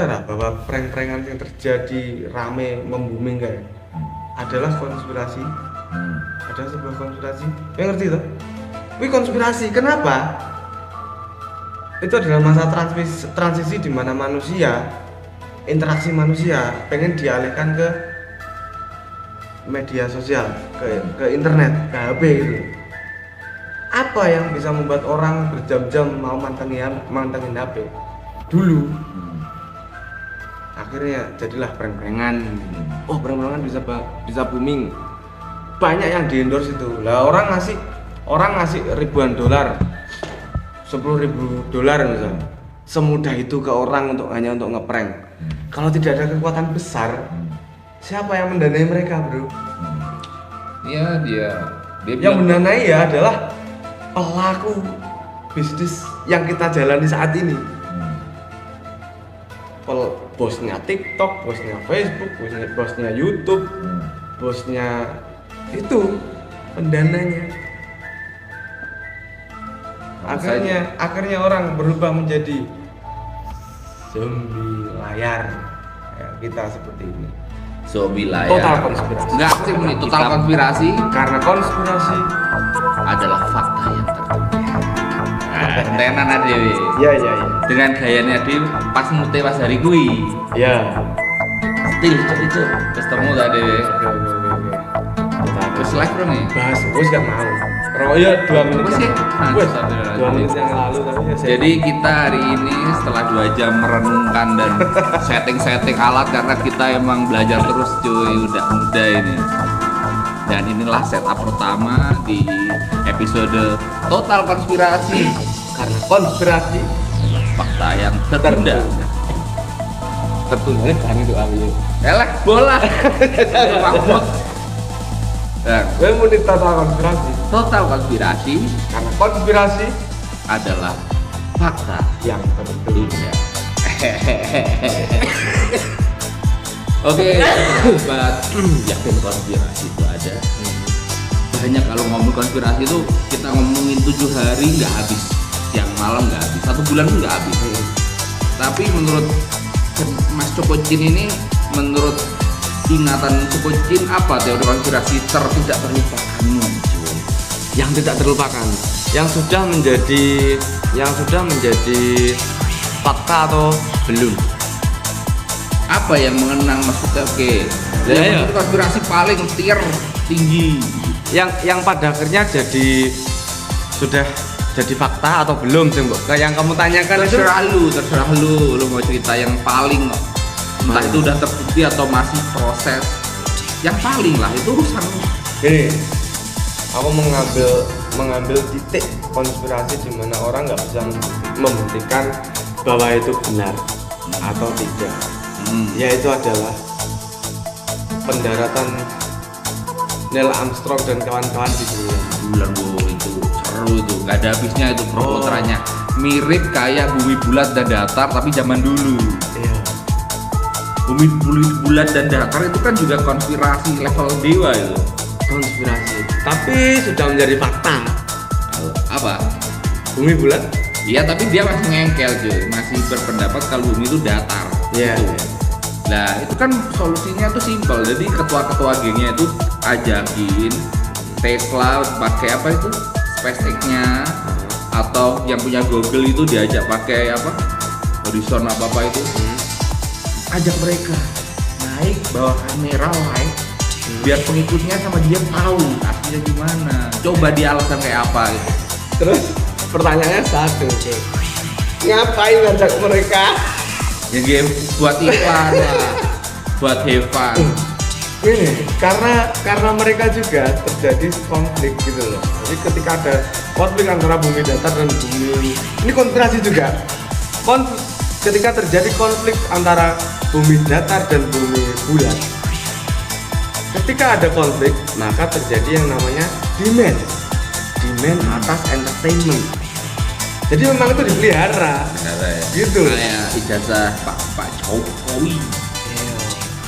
sadar bahwa prank-prankan yang terjadi rame membooming kayak adalah konspirasi? Adalah sebuah konspirasi. Yang ngerti toh? Ini konspirasi. Kenapa? Itu adalah masa transisi di mana manusia, interaksi manusia pengen dialihkan ke media sosial, ke internet, ke HP gitu. Apa yang bisa membuat orang berjam-jam mau mantengin HP? Dulu akhirnya jadilah prank-prankan. Oh, prank-prankan bisa booming. Banyak yang di endorse itu. Lah orang ngasih ribuan dolar, $10.000 misalnya. Semudah itu ke orang hanya untuk ngeprank. Kalau tidak ada kekuatan besar, siapa yang mendanai mereka, bro? Iya, dia yang mendanai ya adalah pelaku bisnis yang kita jalani saat ini. Bosnya TikTok, bosnya Facebook, bosnya YouTube, bosnya itu pendananya. Akhirnya orang berubah menjadi zombie layar. Ya, kita seperti ini. Zombie layar. Total konspirasi. Enggak sih, ini total konspirasi. Karena konspirasi adalah fakta yang terjadi. Tenan aja dewe. Iya. Dengan gayanya dia pas mute pas hari kui. Iya. Still itu ketemu tadi. Oke. Terus live bro nih. Bahas, wis gak mau. Ya 2 menit. Wis ya? Wis 2 menit yang lalu tapi ya. Jadi kita hari ini setelah 2 jam merenungkan dan setting alat karena kita emang belajar terus cuy, udah muda ini. Dan inilah setup pertama di episode Total Konspirasi. Karena konspirasi Fakta yang tertunda. tertunda kan itu ahli. Elek bola. Mahmud. Nah, Gue mau ditata konspirasi Total Konspirasi karena konspirasi adalah fakta yang tertunda. Oke, sobat, yakin konspirasi itu ada. Banyak kalau ngomong konspirasi itu kita ngomongin 7 hari nggak habis, siang malam nggak habis, 1 bulan pun nggak habis. Tapi menurut Mas Cokocin ini, menurut ingatan Cokocin apa teori konspirasi tidak terlupakanmu? Yang tidak terlupakan, yang sudah menjadi fakta atau belum? Apa yang mengenang maksudnya? Oke, Ya. konspirasi paling tier tinggi. Yang pada akhirnya sudah jadi fakta atau belum sih, Mbok? Kayak yang kamu tanyakan itu Terserah lu mau cerita yang paling entah itu udah terbukti atau masih proses. Yang paling lah itu urusan lu. gini. Aku mengambil titik konspirasi di mana orang nggak bisa membuktikan bahwa itu benar atau tidak. Yaitu adalah pendaratan Neil Armstrong dan kawan-kawan di bulan. Itu seru itu, nggak ada habisnya itu perputarannya. Mirip kayak bumi bulat dan datar tapi zaman dulu. Iya. Bumi bulat dan datar itu kan juga konspirasi level dewa itu. Konspirasi, tapi sudah menjadi fakta. Apa? Bumi bulat? Iya, tapi dia masih ngengkel cuy, masih berpendapat kalau bumi itu datar. Iya. Gitu. Nah, itu kan solusinya tuh simpel. Jadi ketua-ketua gengnya itu ajakin Tesla pakai apa itu? SpaceX-nya atau yang punya Google itu diajak pakai apa? Horizon apa itu? Ajak mereka naik bawa kamera live biar pengikutnya sama dia tahu aslinya gimana. Coba dia alasan kayak apa gitu. Terus pertanyaannya satu, ngapain ngajak mereka? Ya game buat iklan lah, buat have fun. Ini karena mereka juga terjadi konflik gitu loh. Jadi ketika ada konflik antara bumi datar dan bumi, ini konspirasi juga. Ketika terjadi konflik antara bumi datar dan bumi bulat, ketika ada konflik maka terjadi yang namanya demand atas entertainment. Jadi memang itu dipelihara. Benar ya. Gitu. Kayak ijazah Pak Jokowi.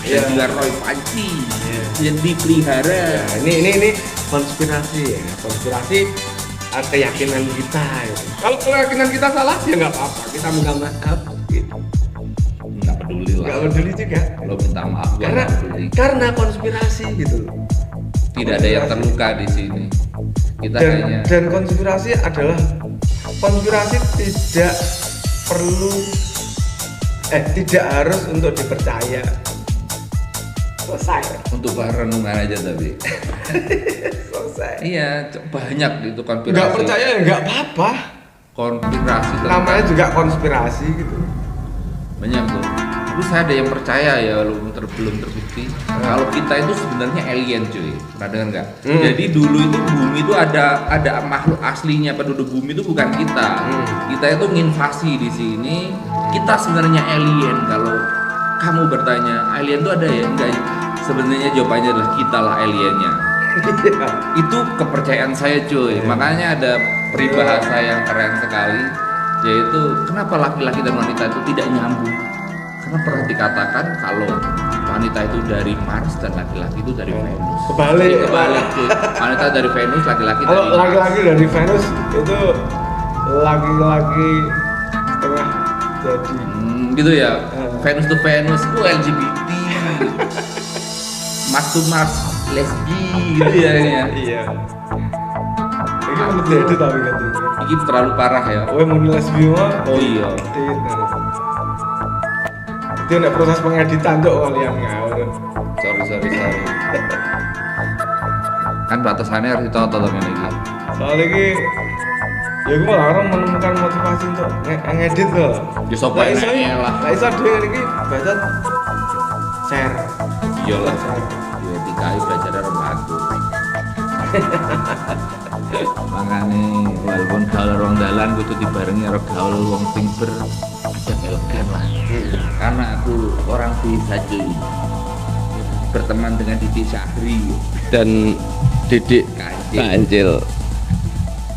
Iya. Dan juga Roy Panci. Iya. Yang dipelihara. Ya, ini konspirasi ya. Konspirasi keyakinan kita ya. Kalau keyakinan kita salah ya nggak apa-apa, kita minta maaf gitu. Nggak peduli lah. nggak peduli juga. Lo minta maaf gua Karena nggak peduli. karena konspirasi gitu. Tidak ada yang terluka di sini. Kita Dan, hanya dan konspirasi adalah konspirasi tidak perlu tidak harus untuk dipercaya. Selesai. untuk bahan renungan aja tapi. Selesai. Iya, banyak itu konspirasi. Nggak percaya ya nggak apa-apa. Konspirasi Namanya juga konspirasi gitu. banyak tuh. Tapi saya ada yang percaya ya, belum terbukti. Kalau kita itu sebenarnya alien cuy. Pernah dengar nggak? Jadi dulu itu bumi itu ada makhluk aslinya, penduduk bumi itu bukan kita. Kita itu nginvasi di sini. Kita sebenarnya alien. Kalau kamu bertanya alien itu ada ya? Enggak. Sebenarnya jawabannya adalah kita lah aliennya. Itu kepercayaan saya cuy. Makanya ada peribahasa yang keren sekali, yaitu kenapa laki-laki dan wanita itu tidak nyambung. Karena pernah dikatakan kalau wanita itu dari Mars dan laki-laki itu dari Venus. Kebalik cuy. Wanita dari Venus, laki-laki dari Kalau Mars. laki-laki dari Venus itu laki-laki setengah jadi. Gitu ya. Venus to Venus, LGBT. Mars to Mars, lesbi gitu ya ini ya. Iya. Ini kan jadi tapi gitu. Ini terlalu parah ya. Oh, mau lesbi mah. Oh iya. Itu nek proses pengeditan tuh kalian ngawur. Sorry. Kan batasannya harus ditoto temen lagi. Soalnya ini ya gue malah orang menemukan motivasi untuk ngedit loh. Di sopo enaknya lah. Lah iso dhewe iki baca share. Iyalah. Ya dikai belajar dari aku. Makanya walaupun gaul ruang dalan kudu dibarengi karo gaul wong sing ada elegan lah. Karena aku orang desa cuy. Berteman dengan Didi Syahri Dan Didik Kancil.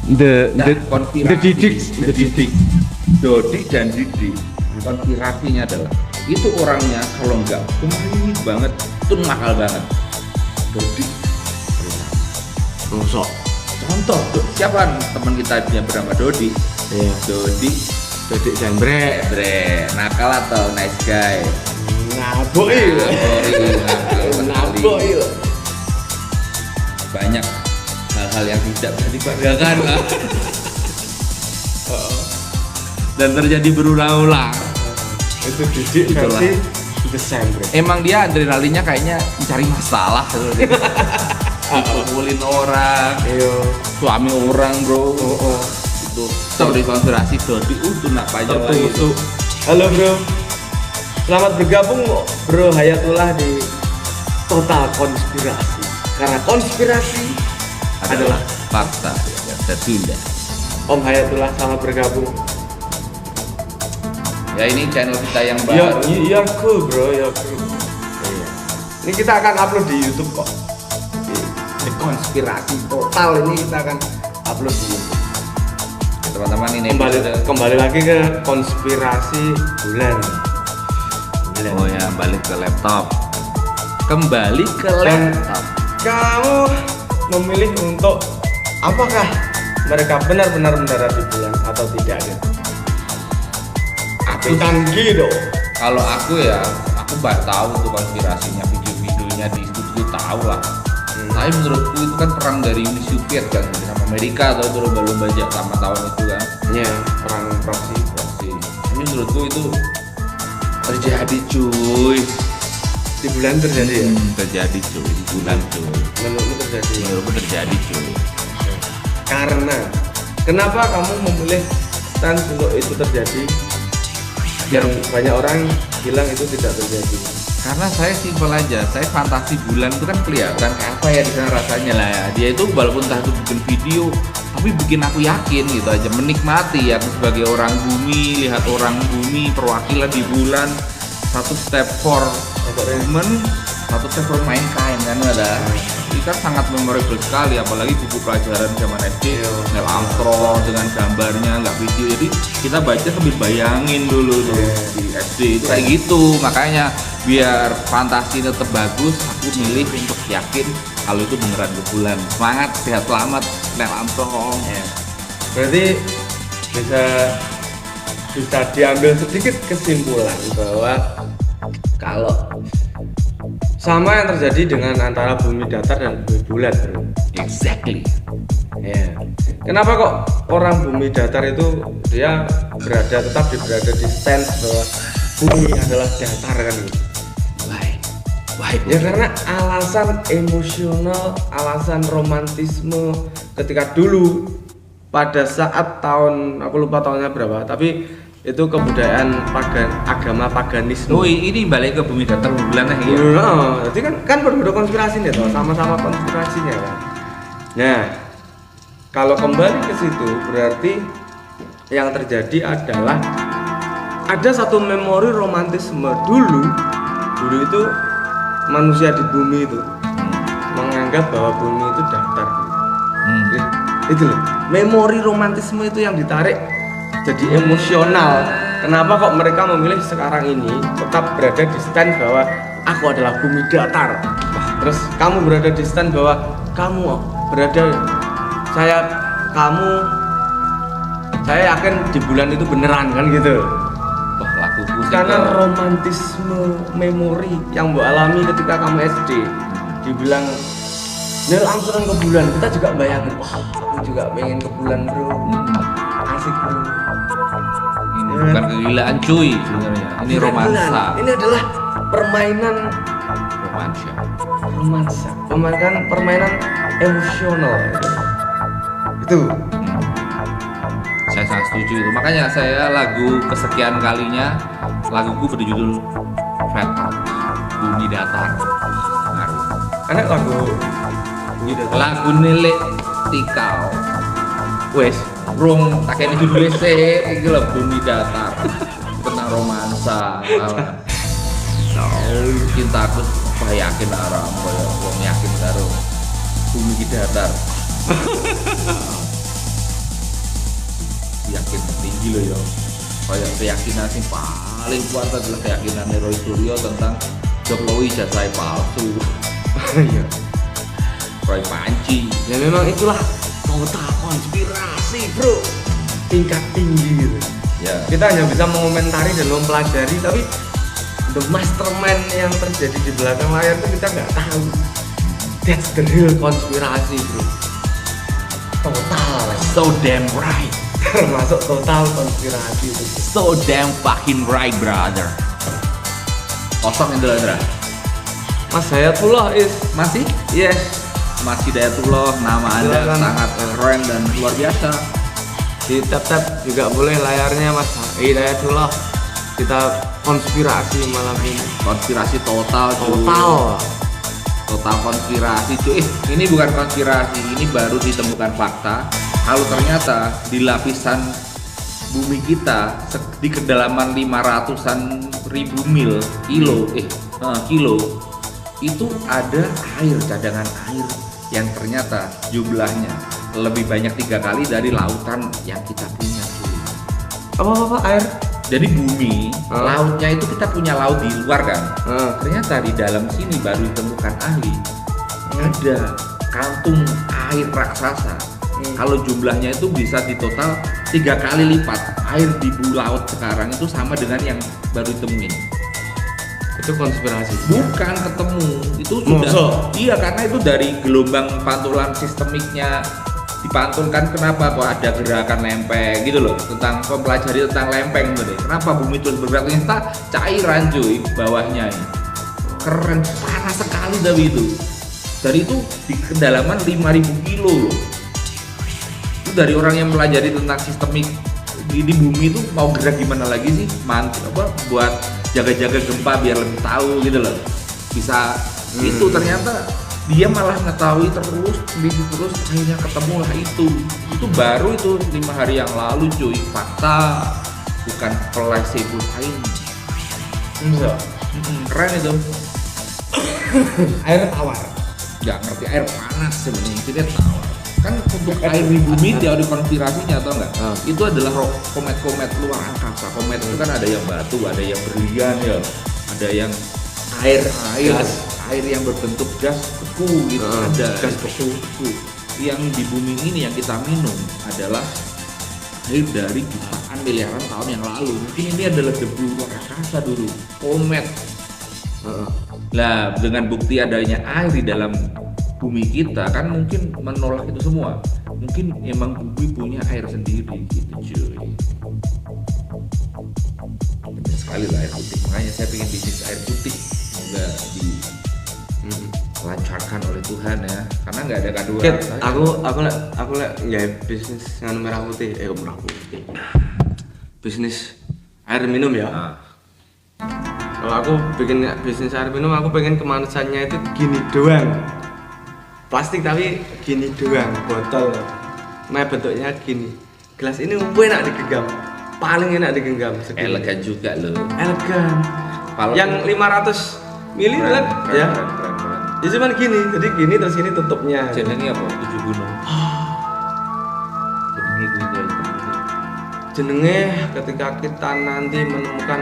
The Didik Dodi dan Didi. Konspirasinya adalah itu orangnya kalau enggak kemarin banget itu mahal banget. Dodi Mosok. contoh tuh, siapa teman kita yang bernama Dodi? Iya. Dodi Jembrek. nakal atau nice guy? Ngaboi. Ngaboi. Banyak hal-hal yang tidak bisa dibanggakan lah. Dan terjadi berulang-ulang. Itu Didik Itulah. versi Desember. Emang dia adrenalinnya kayaknya mencari masalah. Pukulin orang, Iya. suami orang bro. Oh. Itu story konspirasi Dodi itu nak pajak lagi. Tertusuk. Halo bro. Selamat bergabung bro Hayatullah di Total Konspirasi. Karena konspirasi adalah fakta yang tertunda. Om Hayatullah selamat bergabung. Ya ini channel kita yang Ya, baru. you're cool bro, you're cool. Iya. Ini kita akan upload di YouTube kok. Di konspirasi total ini kita akan upload di YouTube. Teman-teman ini Kembali lagi ke konspirasi bulan. Oh ya, balik ke laptop. Kembali ke Dan laptop. kamu memilih untuk apakah mereka benar-benar mendarat di bulan atau tidak gitu? Bukan gitu. Kalau aku ya, aku nggak tahu tuh konspirasinya, video-videonya di studio tahu lah. Tapi menurutku itu kan perang dari Uni Soviet kan sama Amerika atau itu lomba-lomba sama tahun itu kan. Iya, perang proksi. Ini menurutku itu terjadi cuy. Di bulan terjadi ya? Terjadi cuy, di bulan cuy. Menurutmu terjadi? Menurutku terjadi cuy. Karena kenapa kamu memilih stance untuk itu terjadi? Yang banyak orang bilang itu tidak terjadi. Karena saya simpel aja, saya fantasi bulan itu kan kelihatan kayak apa ya di sana rasanya lah ya. Dia itu walaupun entah itu bikin video, tapi bikin aku yakin gitu aja, menikmati ya sebagai orang bumi, lihat orang bumi perwakilan di bulan, satu step for human, satu step for mankind kan ada. Ini kan sangat memorable sekali, apalagi buku pelajaran zaman SD, Neil Armstrong dengan gambarnya nggak video, jadi kita baca sambil bayangin dulu tuh di SD itu kayak gitu. Makanya biar fantasi tetap bagus, aku milih untuk yakin kalau itu beneran ke bulan. Semangat, sehat selamat, Neil Armstrong. Berarti bisa diambil sedikit kesimpulan bahwa Kalau sama yang terjadi dengan antara bumi datar dan bumi bulat, bro. Exactly. Ya. Kenapa kok orang bumi datar itu dia tetap berada di stance bahwa bumi adalah datar kan gitu? Why? Ya karena alasan emosional, alasan romantisme ketika dulu pada saat tahun, aku lupa tahunnya berapa, tapi itu kebudayaan agama paganisme. Oh, ini balik ke bumi datar bulan ya. Nah, jadi kan berbeda konspirasi nih toh, sama-sama konspirasinya kan. Nah, kalau kembali ke situ berarti yang terjadi adalah ada satu memori romantisme dulu itu manusia di bumi itu menganggap bahwa bumi itu datar. Itu loh, memori romantisme itu yang ditarik jadi emosional. Kenapa kok mereka memilih sekarang ini tetap berada di stand bahwa aku adalah bumi datar, terus kamu berada di stand bahwa kamu berada, saya yakin di bulan itu beneran kan gitu. Wah, laguku sih Karena kok. romantisme memori yang mbok alami ketika kamu SD dibilang Nel angsuran ke bulan, kita juga bayangin, wah aku juga pengen ke bulan bro, asik bro. Ini bukan kegilaan cuy sebenarnya. Ini Bukan romansa. bulan. Ini adalah permainan Romansa. permainan emosional itu. Saya sangat setuju itu. Makanya saya lagu kesekian kalinya laguku berjudul Flat Out, Bumi Datar. Karena lagu bumi datar. Lagu Nilik Tikau. Wes, rung tak kene judulnya iki lho Bumi Datar. Tentang romansa. Cintaku apa yakin arah koyo wong yakin karo bumi datar. Yakin tinggi loh ya. Kayak keyakinan sing paling kuat adalah keyakinan Roy Suryo tentang Jokowi jatah palsu. Iya. Roy Panci. Ya memang itulah total konspirasi bro, tingkat tinggi gitu. Ya. Kita hanya bisa mengomentari dan mempelajari, tapi the mastermind yang terjadi di belakang layar itu kita nggak tahu. That's the real konspirasi bro. Total, So damn right. termasuk total konspirasi itu. So damn fucking right, brother. Kosong Indra. Mas Hayatullah is Masih? yes. Mas Hidayatullah, nama Anda Silakan. sangat keren dan luar biasa. Di tap juga boleh layarnya Mas Hidayatullah. Kita konspirasi malam ini. Konspirasi total, cuy. Total konspirasi cuy. Ini bukan konspirasi, ini baru ditemukan fakta. Kalau ternyata di lapisan bumi kita di kedalaman 500-an ribu kilo itu ada air, cadangan air yang ternyata jumlahnya lebih banyak 3 kali dari lautan yang kita punya cuy. Apa air? Jadi bumi, lautnya itu kita punya laut di luar kan. Ternyata di dalam sini baru ditemukan ahli ada kantung air raksasa. Kalau jumlahnya itu bisa di total 3 kali lipat air di laut sekarang itu sama dengan yang baru ditemuin. Itu konspirasi. Bukan ketemu, itu sudah. Masa? Iya, karena itu dari gelombang pantulan sistemiknya dipantulkan. Kenapa kok ada gerakan lempeng gitu loh, tentang mempelajari tentang lempeng gitu deh. Kenapa bumi terus bergerak, ternyata cairan cuy bawahnya ini. Keren, panas sekali tapi itu. Dari itu di kedalaman 5.000 kilo loh. Itu dari orang yang mempelajari tentang sistemik di bumi itu mau gerak gimana lagi sih? Buat jaga-jaga gempa biar lebih tahu gitu loh. Bisa itu ternyata dia malah ngetahui terus akhirnya ketemulah itu baru itu 5 hari yang lalu cuy, fakta bukan placebo science. Keren itu. Air tawar. Nggak ngerti air panas sebenarnya, intinya tawar kan. Untuk air di bumi teori konspirasinya atau enggak itu adalah komet-komet luar angkasa. Komet itu kan ada yang batu, ada yang berlian ya, ada yang air yang berbentuk gas beku gitu. Ada gas beku. Yang di bumi ini yang kita minum adalah dari jutaan miliaran tahun yang lalu. Mungkin ini adalah debu luar angkasa dulu, komet Heeh. Nah, dengan bukti adanya air di dalam bumi kita kan mungkin menolak itu semua. Mungkin emang bumi punya air sendiri gitu cuy. Penting sekali lah air putih. Makanya saya pengen bisnis air putih. Semoga dilancarkan oleh Tuhan ya. Karena nggak ada kado Kit, rasa. aku lek nggak bisnis nganu merah putih, merah putih. Bisnis air minum ya. Nah, Kalau aku bikin bisnis air minum, aku pengen kemasannya itu gini doang. Plastik tapi gini doang, botol. Nah bentuknya gini. Gelas ini enak digenggam, paling enak digenggam. segini. elegan juga loh. Elegan. Kalau Yang 500 ml keren, ya. keren. Ya cuman gini, jadi gini terus ini tutupnya. Jenenge apa? 7 gunung. Jenenge kuwi guys. Jenenge ketika kita nanti menemukan,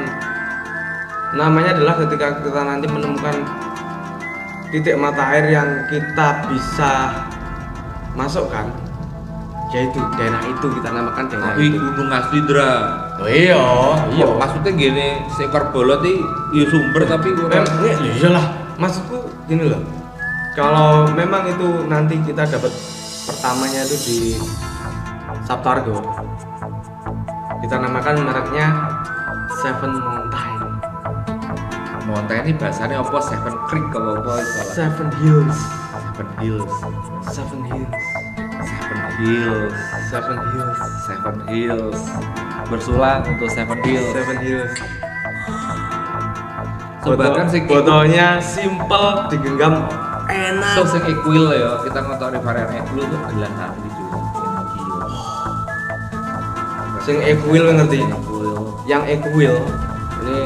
namanya adalah ketika kita nanti menemukan titik mata air yang kita bisa masukkan, yaitu daerah itu kita namakan daerah Tapi itu. gunung asli Dra. Oh iya, iya. Maksudnya gini, seekor bolot ini ya sumber tapi kurang. Iyalah, maksudku gini loh. Kalau memang itu nanti kita dapat pertamanya itu di Saptargo, kita namakan mereknya Seven Mountain. Mountain ini bahasanya apa? Seven Creek kalau apa salah. Seven Hills. Seven Hills. Seven Hills. Seven Hills. Seven Hills. Seven Hills. Bersulang untuk Seven Hills. Seven Hills. Sebakan sing Botolnya simple, digenggam enak. so sing equil ya, kita ngotori varian equil itu gelas asli juga. Sing equil ngerti? Equil. Yang equil ini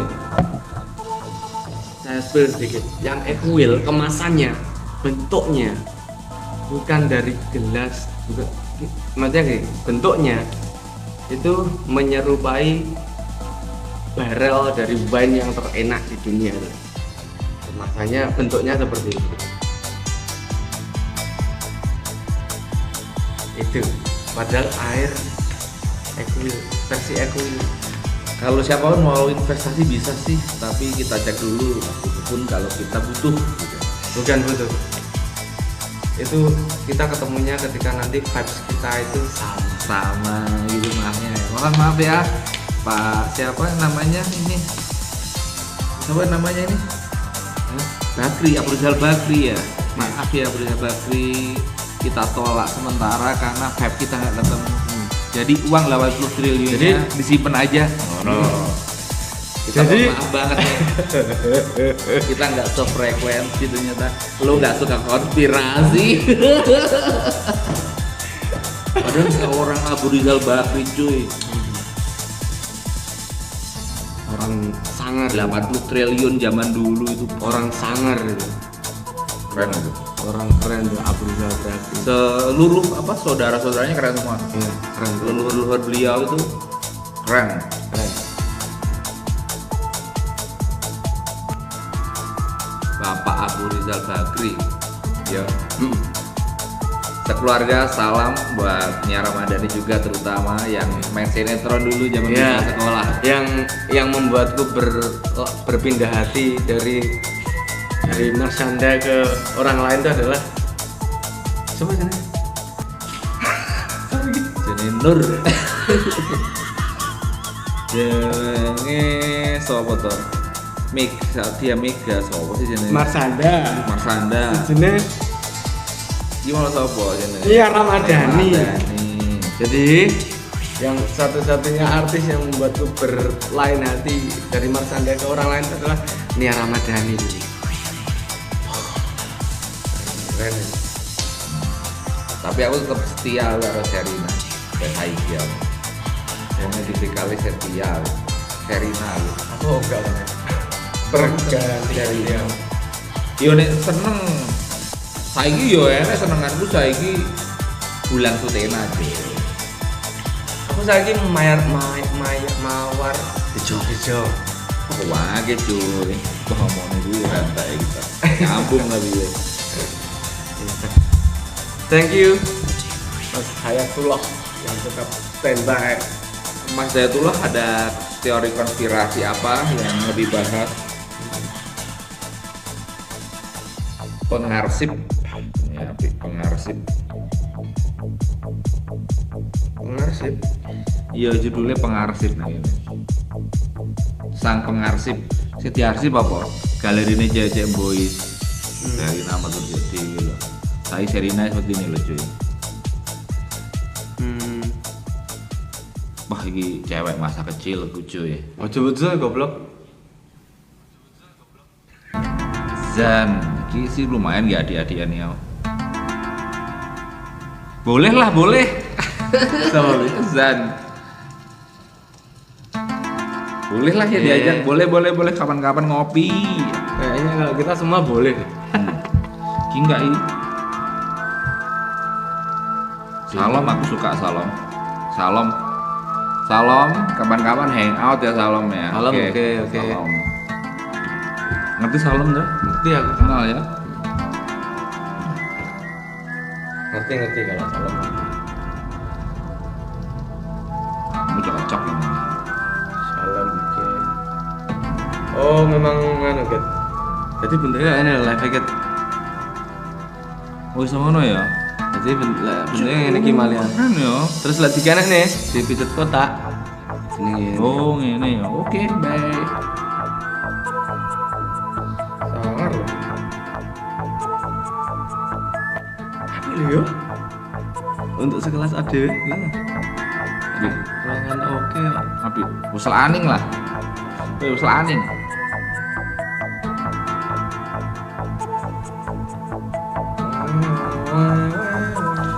saya spill sedikit. Yang equil kemasannya, bentuknya bukan dari gelas, bukan, maksudnya gini, bentuknya itu menyerupai barrel dari wine yang terenak di dunia. Makanya bentuknya seperti itu. Padahal air equil, versi equil. Kalau siapa pun mau investasi bisa sih, tapi kita cek dulu pun kalau kita butuh gitu. Bukan butuh. Itu kita ketemunya ketika nanti vibes kita itu Sama gitu maafnya. Mohon maaf ya Pak, siapa namanya ini? Siapa namanya ini? Bakri, Abrizal Bakri ya. Maaf ya Abrizal Bakri, kita tolak sementara karena vibe kita nggak ketemu. Jadi uang 80 triliunnya Jadi disimpan aja. Kita Jadi- maaf banget nih. Kita nggak sefrekuensi ternyata. Lo nggak suka konspirasi. Padahal seorang Abu Rizal Bakri cuy, orang sangar, 80 triliun zaman dulu itu orang sangar itu. keren itu. Orang keren tuh Abu Rizal Bakri. Seluruh apa saudara-saudaranya keren semua. Iya, keren tuh. Leluhur beliau itu keren. Keren. Bapak Abu Rizal Bakri. Ya. Sekeluarga salam buat Nia Ramadhani juga terutama yang main sinetron dulu zaman Iya. kita sekolah. Yang membuatku berpindah hati dari Marshanda ke orang lain itu adalah siapa sih? Jenenge Nur. Jenenge sapa to? Dia Mega sapa sih jenenge? Marshanda. Marsanda. Jenis Gimana sapa jenenge? Nia Ramadhani. Ramadhani. Jadi yang satu-satunya artis yang membuatku berlain hati dari Marshanda ke orang lain itu adalah Nia Ramadhani. Keren. Ya? Tapi aku tetap setia karo Sherina dan Haikal. Wong tipikalnya setia. Sherina. Oh enggak lah. Berganti dari dia. Yo nek seneng saiki yo enek senenganku saiki bulan sutena aja. Aku saiki mawar bejo. Wah, cuy. Ngomongnya dulu santai kita. Nyambung lebih ya. Thank you Mas Hayatullah yang tetap standby. Mas Dayatullah ada teori konspirasi apa yang mau dibahas? pengarsip ya, pengarsip. Pengarsip. Iya judulnya pengarsip nah ini. Sang pengarsip. Setiarsip apa? Galeri ini Cewek Boys. Dari nama terjadi gitu. Saya Serina seperti ini loh cuy. Wah ini cewek masa kecil cuy. Ojo goblok. Zan, ini sih lumayan ya adik-adikan ya. Boleh lah, boleh. Sama Zan. Boleh lah ya diajak, boleh kapan-kapan ngopi. Kayaknya kalau kita semua boleh deh. Ki enggak ini. Salom aku suka Salom. Salom, kapan-kapan hangout ya Salom ya. Salom, oke. Salom. Ngerti Salom dah? Ngerti aku. Kenal ya? Ngerti kalau salam. Kamu cocok ini. Salam, oke. Oh, memang anu Gat. Jadi bentuknya ini live Gat. Oh sama no ya? Jadi bentuknya ini Kimalian. Kan ya. Terus lagi kanan nih di pijet kotak. Ini. Oh ini ya. Oke, baik. Sangar loh. Apa ini yo? Untuk sekelas AD ya. Jadi, Ruangan oke ya. tapi usel aning lah. Usel aning.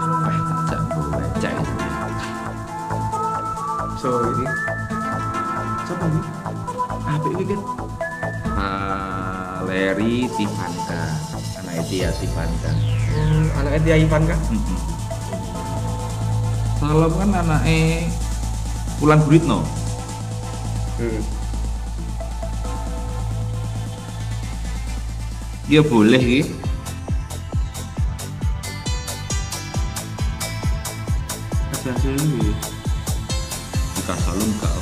Baca. So ini siapa nih? Apa ini Gat? Valeri Tivanka. Anak Etia Tivanka. Anaknya dia Ivan kah? Salom kan anaknya Wulan Guritno. Dia boleh gitu. Hasil ini. Jika Salom kau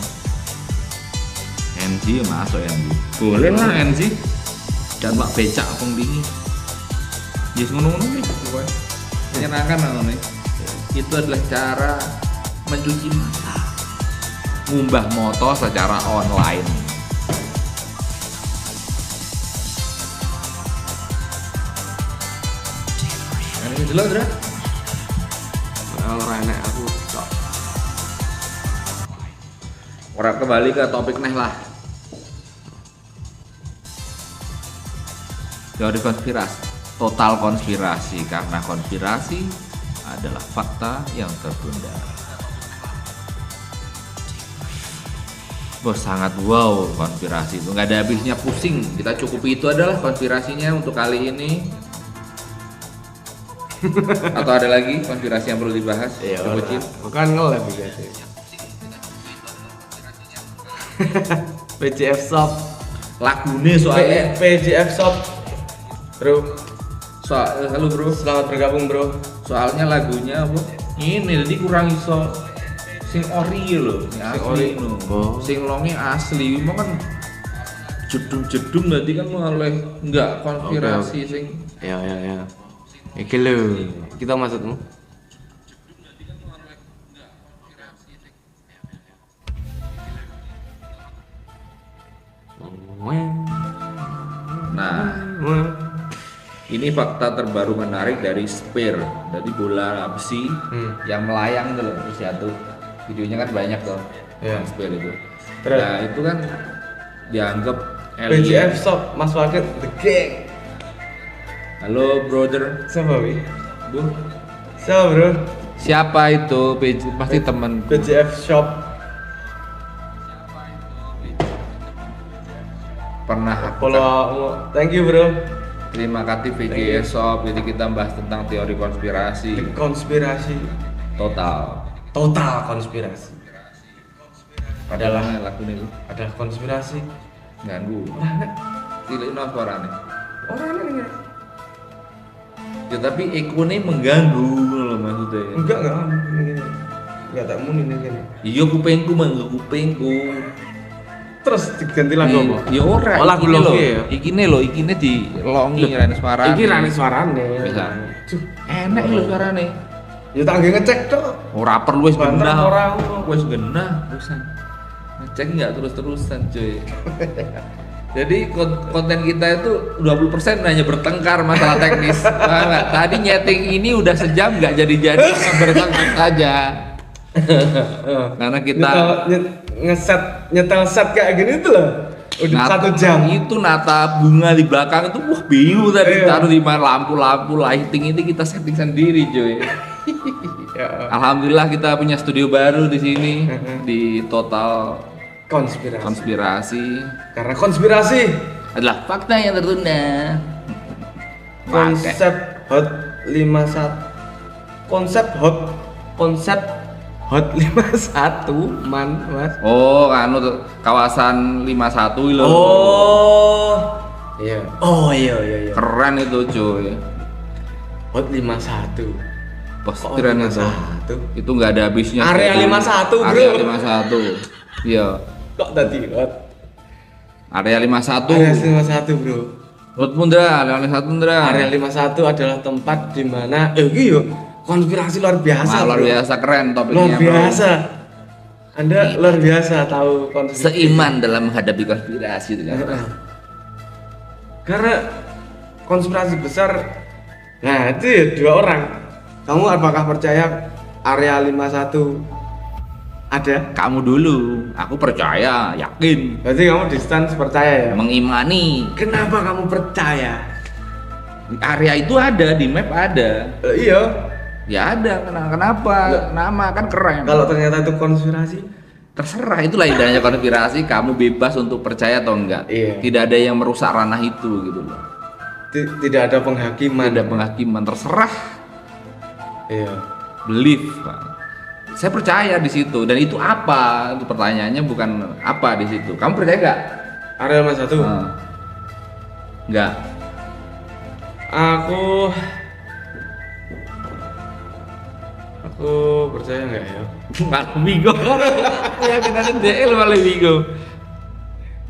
NG ya masuk NG. Boleh lah NG. Dan mak becak pun dingin. Yes ngono-ngono nih. Menyenangkan nih. Itu adalah cara mencuci mata. Ngumbah moto secara online. Ini dulu, Dra. Kalau enak aku cok. Orang kembali ke topik neh lah. Teori konspirasi, total konspirasi karena konspirasi adalah fakta yang tertunda. Bos sangat wow konspirasi itu nggak ada habisnya pusing. Kita cukupi itu adalah konspirasinya untuk kali ini. Atau ada lagi konspirasi yang perlu dibahas? Iya, Coba, Cip. bukan nge-lab guys. PJF Shop. Lagune soalnya. PJF Shop. Bro, Halo bro. selamat bergabung bro. Soalnya lagunya apa? Ini jadi kurang iso sing ori lho, sing asli ori. lho. Oh. Sing longe asli, mau kan jedung-jedung berarti kan oleh enggak konspirasi Oke. sing Ya. Iki lho, kita maksudmu? Nah, ini fakta terbaru menarik dari Spear, dari bola besi yang melayang tuh loh, terus jatuh. Videonya kan banyak tuh, Iya. Spear itu. Terus? Nah itu kan dianggap PJF alien. Shop, Mas Wakil, The Gang. Halo brother, Siapa wi? Bu. Siapa bro? Siapa itu? Pasti temen. PJF Shop. Pernah aku Follow, thank you bro. terima kasih VGS Shop. Jadi kita bahas tentang teori konspirasi Konspirasi, total. total konspirasi. Adalah lagu ini Ada konspirasi. ganggu. Cilik no suaranya. Orang ini Ya tapi ekone mengganggu loh maksudnya. enggak ini. Enggak tak muni ini. Iya kupengku mangga kupengku. terus diganti lagu apa? Ya ora, Oh, lagu iki lho. Lofi ya? Iki dilongi Rani suarane. Iki rane suarane. Bisa. Duh, Enak lho suarane. ya tak nggih ngecek tok. Ora perlu wis Banter genah. ora. Wis genah terusan. Ngecek enggak terus-terusan, cuy. Jadi konten kita itu 20% hanya bertengkar masalah teknis. Paham nggak? Tadi nyeting ini udah sejam nggak jadi-jadi bertengkar saja. Karena kita nyetel set kayak gini tuh loh. Udah 1 jam. Itu nata bunga di belakang itu wah bingung tadi Iya. taruh di mana lampu-lampu lighting itu kita setting sendiri, cuy. Ya, Alhamdulillah kita punya studio baru di sini di Total konspirasi. Konspirasi Karena konspirasi adalah fakta yang tertunda. konsep hot 51 konsep hot 51 Mas. Oh, anu tuh, kawasan 51 loh. Oh. Iya. Oh iya. Keren itu, cuy. Hot 51. Bos Kok keren itu. 51? Itu nggak ada habisnya. Area 51, bro. Area 51. Iya. Kok tadi hot? Area 51. Area 51, Bro. Hot Mundra, Area 51 Mundra. Area 51 adalah tempat di mana iki yo konspirasi luar biasa. Luar bro. biasa keren topiknya. Luar bro. biasa. Anda luar biasa tahu konspirasi. Seiman dalam menghadapi konspirasi itu kan. Karena konspirasi besar. Nah, itu ya 2 orang. Kamu apakah percaya area 51 ada? Kamu dulu, aku percaya, yakin, Berarti kamu distance percaya ya? mengimani. Kenapa kamu percaya? Area itu ada di map ada. Iya. Ya ada, kenapa? Nama kan keren. Kalau ternyata itu konspirasi, Terserah, itulah indahnya konspirasi. Kamu bebas untuk percaya atau enggak. Iya. Tidak ada yang merusak ranah itu gitu loh. tidak ada penghakiman. Ada penghakiman, terserah. Iya. Believe, Pak. Saya percaya di situ. Dan itu apa? Itu pertanyaannya bukan apa di situ. Kamu percaya enggak? Area 51. Enggak. Aku percaya nggak ya? Malah bingung. Ya kita DL malah bingung.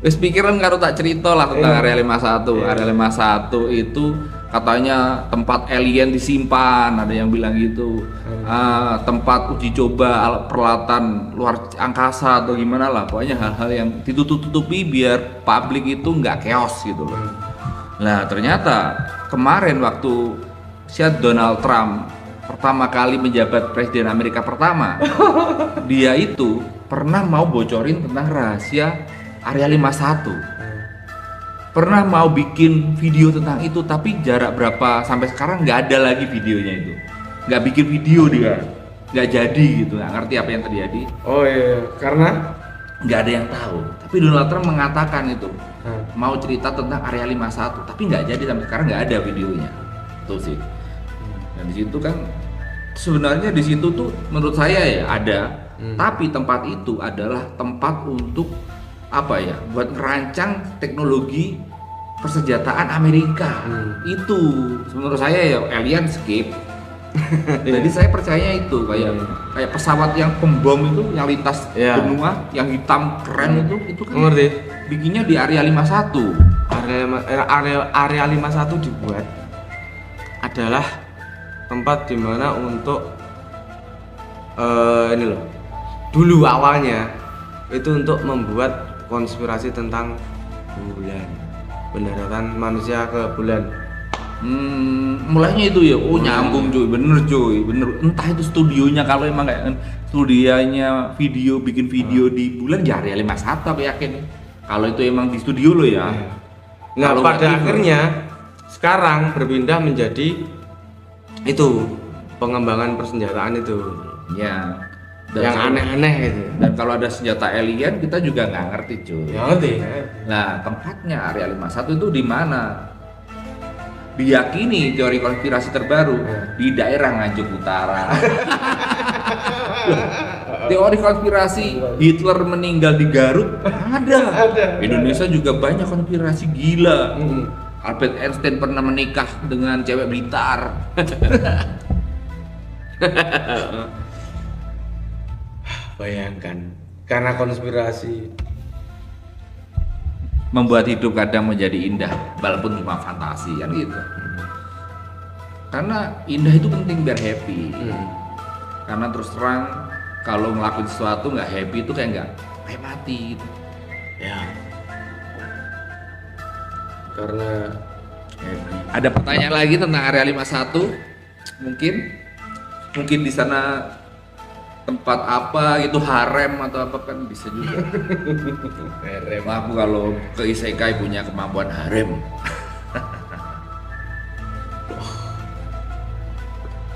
Wis pikiran karo tak cerita lah tentang Area 51. Area 51 itu katanya tempat alien disimpan, ada yang bilang gitu. Tempat uji coba alat peralatan luar angkasa atau gimana lah. Pokoknya hal-hal yang ditutup-tutupi biar publik itu nggak chaos gitu loh. Nah, ternyata kemarin waktu si Donald Trump pertama kali menjabat presiden Amerika pertama, dia itu pernah mau bocorin tentang rahasia Area 51. Pernah mau bikin video tentang itu, tapi jarak berapa sampai sekarang nggak ada lagi videonya itu. Nggak bikin video dia, nggak jadi gitu, nggak ngerti apa yang terjadi. Oh iya, karena Nggak ada yang tahu. Tapi Donald Trump mengatakan itu mau cerita tentang Area 51, tapi nggak jadi sampai sekarang nggak ada videonya. Tuh sih. Dan di situ kan sebenarnya di situ tuh menurut saya ya ada, tapi tempat itu adalah tempat untuk apa ya? Buat ngerancang teknologi persenjataan Amerika. Itu menurut saya ya alien skip. Jadi saya percaya itu kayak pesawat yang pembom itu yang lintas Iya. benua yang hitam keren itu kan mengerti? bikinnya di Area 51. Area 51 dibuat adalah tempat dimana untuk ini loh. Dulu awalnya itu untuk membuat konspirasi tentang bulan, pendaratan manusia ke bulan. Mulainya itu ya, nyambung cuy, bener, entah itu studionya, kalau emang kayak studionya video, bikin video di bulan ya Area 51 aku yakin, kalau itu emang di studio lo ya. Nah, Kalau pada nggak akhirnya sekarang berpindah menjadi itu pengembangan persenjataan itu Ya, yang aneh-aneh gitu. Dan kalau ada senjata alien kita juga nggak ngerti cuy. Ya ngerti. Nah, tempatnya Area 51 itu di mana? Diyakini teori konspirasi terbaru di daerah Nganjuk Utara. Teori konspirasi Hitler meninggal di Garut ada. Indonesia juga banyak konspirasi gila. Albert Einstein pernah menikah dengan cewek Blitar. Bayangkan, karena konspirasi membuat hidup kadang menjadi indah walaupun cuma fantasi kan gitu. Karena indah itu penting biar happy. Karena terus terang kalau ngelakuin sesuatu nggak happy itu kayak mati gitu. Ya. Karena happy. Ada pertanyaan lagi tentang area 51? Mungkin di sana tempat apa gitu, harem atau apa kan bisa juga. Harem, aku kalau ke isekai punya kemampuan harem.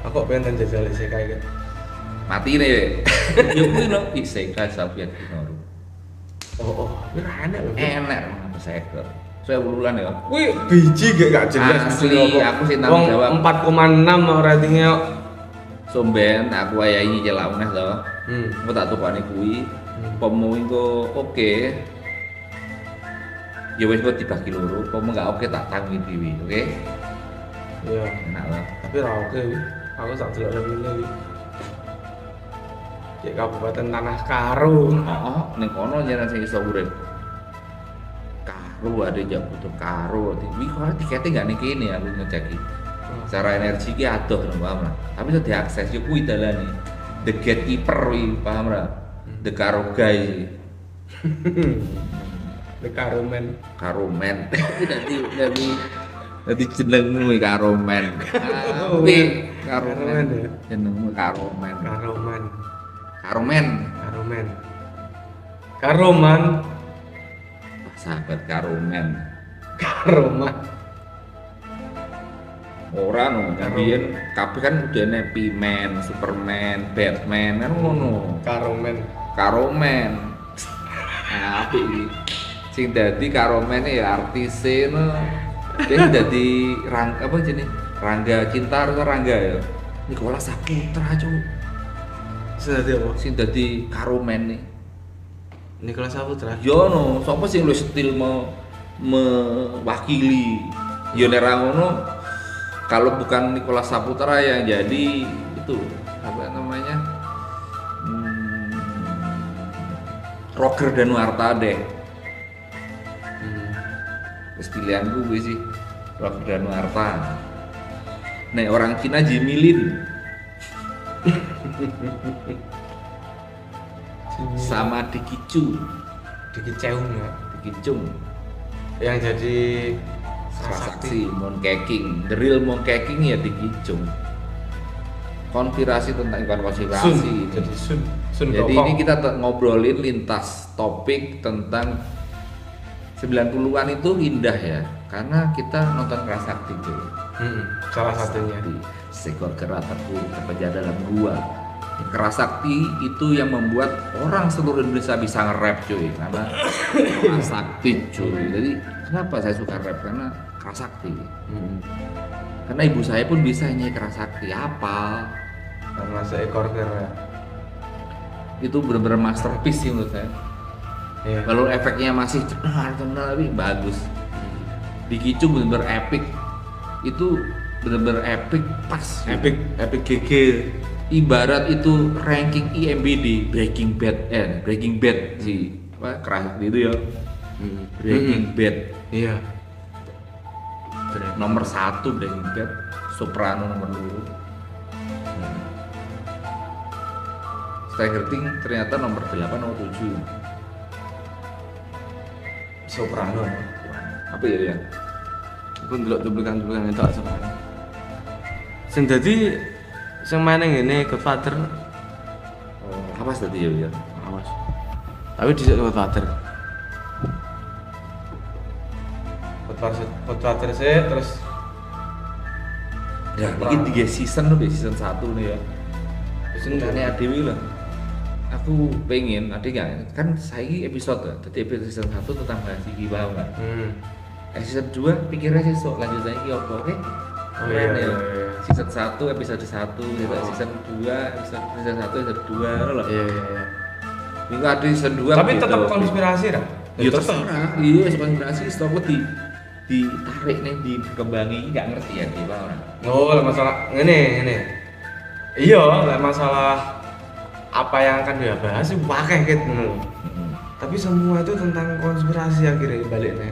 Aku pengen jajal isekai kan. Mati nih. Ya kuwi no isekai Soviet Minoru. Oh, ini enak loh. Enak saya ke. Saya bulan ya. Wih, biji gak jelas. Asli, aku sih tanggung jawab. 4,6 ratingnya. Somben aku ayahi celak meneh to. Aku tak tukane kuwi. Pomo iku oke. Ya wis kok dibagi loro, pomo enggak oke tak tanggung dhewe, oke? Iya. Enak lah. Tapi ra oke wi. Aku sak delok review-ne wi. Kayak Kabupaten Tanah Karo. Oh, ning kono nyeran sing iso urip. Karo ada jak butuh karo. Wi kok tiketnya enggak ning kene aku ngeceki. Secara energi ki adoh lho, paham ra? Tapi iso diakses yo kuwi dalane. The Gatekeeper wi, paham ra? The Karo Guy. The Karomen. Karomen. Dadi jenengmu Karomen. Kuwi Karomen. Jenengmu Karomen. Karoman. Karomen. Karomen. Karoman. Sahabat Karomen. Karoman. Ora no, biyen kabeh kan udane P-Man, Superman, Batman kan ngono. Karomen. Karomen. Nah, apik iki. Sing dadi Karomen ya artise no. Dia dadi apa jenenge? Rangga Cinta atau Rangga ya. Nicholas Saputra, Cuk. Sing dadi apa? Sing dadi Karomen nih. Nicholas Saputra. Yo no, sapa sing lu setil mewakili. Yo nek ra ngono kalau bukan Nicholas Saputra yang jadi itu apa namanya? Roger Danuarta deh. Terus pilihanku gue sih Roger Danuarta. Nih orang Cina Jimmy Lin. Sama Diki Chu. Diki Cheung ya. Diki Chung. Yang jadi Saksi Monkeking, the real Monkeking ya Diki Chung. Konspirasi tentang konspirasi. Jadi Sun Jadi Gokong. ini kita ngobrolin lintas topik tentang 90-an itu indah ya, karena kita nonton Kerasakti tuh. Salah satunya. Seekor kera terpejam dalam gua. Kerasakti itu yang membuat orang seluruh Indonesia bisa nge-rap cuy, karena Kerasakti cuy. Jadi kenapa saya suka rap? Karena Kerasakti. Karena ibu saya pun bisa nyanyi Kerasakti, apa? Karena seekor kera. Itu benar-benar masterpiece sih menurut saya. Iya. Kalau efeknya masih cenar tapi bagus. Diki Chung benar-benar epic. Itu benar-benar epic pas. Epic GG. Ibarat itu ranking IMDb Breaking Bad sih. Apa Kerasakti itu ya. Breaking Bad. Iya. Nomor 1 Breaking Bad, Soprano nomor 2. Stranger Things ternyata nomor 8 atau 7. Soprano. Apa ya? Aku ndelok cuplikan-cuplikan itu Soprano. Sing dadi sing main ngene Godfather. Oh, apa tadi ya? Awas. Tapi dhisik Godfather. Godfather sih terus Ya, ini 3 season loh, season 1 nih ya. season Ini Adewi lah. Aku pengen, kan saya episode ya, jadi episode 1 tentang bahas iki paham kan? Season 2 pikirnya sih sok lanjut lagi apa, oke? Keren ya. Season 1 episode 1, season 2 episode 1 episode 2 loh. Iya. Minggu ada season 2 Tapi gitu. tetap konspirasi kan? Ya terserah. Iya, konspirasi stop ditarik nih dikembangi nggak ngerti ya dia orang. Oh, masalah ngene. Iya, masalah apa yang akan dia bahas sih pakai gitu. Tapi semua itu tentang konspirasi akhirnya baliknya.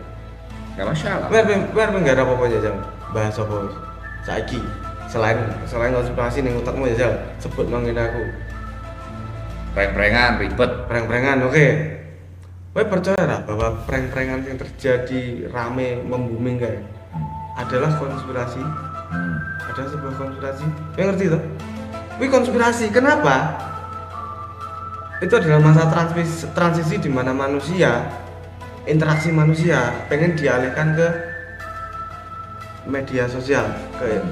Gak masalah. Biar nggak ada apa-apa aja jam bahas apa saiki selain konspirasi nih otakmu aja sebut mangin aku Prank-prankan ribet. prank-prankan oke. Kowe percaya nggak bahwa prank-prankan yang terjadi rame membuming kayak adalah konspirasi? Ada sebuah konspirasi. Kowe ngerti toh? Ini konspirasi. Kenapa? Itu adalah masa transisi di mana manusia, interaksi manusia pengen dialihkan ke media sosial,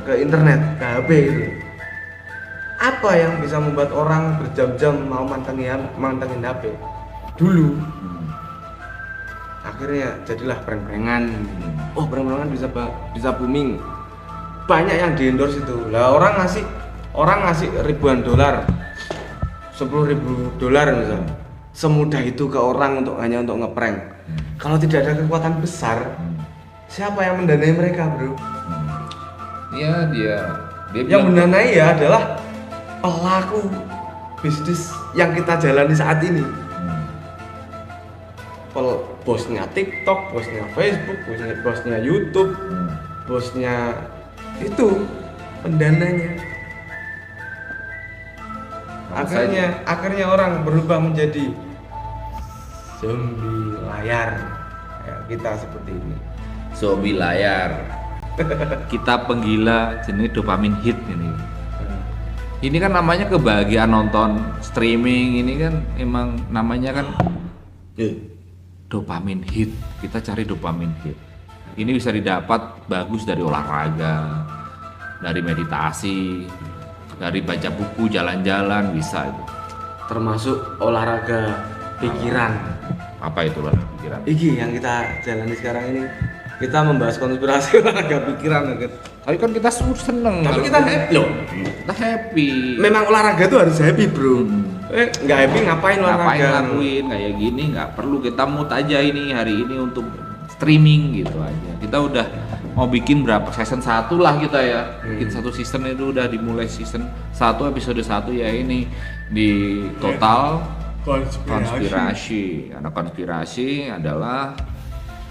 ke internet, ke HP gitu. Apa yang bisa membuat orang berjam-jam mau mantengin HP? Dulu akhirnya jadilah prank-prankan. Oh, prank-prankan bisa booming. Banyak yang di endorse itu. Lah orang ngasih ribuan dolar, $10.000 misalnya. Semudah itu ke orang hanya untuk ngeprank. Kalau tidak ada kekuatan besar, siapa yang mendanai mereka, bro? Iya dia Yang mendanai ya adalah pelaku bisnis yang kita jalani saat ini. Bosnya TikTok, bosnya Facebook, bosnya YouTube, bosnya itu pendananya. Akhirnya orang berubah menjadi zombie layar. Ya, kita seperti ini. zombie layar. Kita penggila jenis dopamin hit ini. Ini kan namanya kebahagiaan nonton streaming, ini kan emang namanya kan dopamin hit. Kita cari dopamin hit. Ini bisa didapat bagus dari olahraga, dari meditasi, dari baca buku, jalan-jalan bisa itu. Termasuk olahraga pikiran. Apa itu olahraga pikiran? Iki yang kita jalani sekarang ini. Kita membahas konspirasi olahraga pikiran gitu. Tapi kan kita seneng. Tapi kita happy loh. Kita happy. Memang olahraga tuh harus happy, bro. Nggak happy ngapain olahraga? Ngapain lakuin kayak gini, nggak perlu kita mood aja ini hari ini untuk streaming gitu aja. Kita udah mau bikin berapa season 1 lah kita ya. Bikin satu season itu udah dimulai season 1 episode 1 ya ini di total konspirasi. Karena konspirasi adalah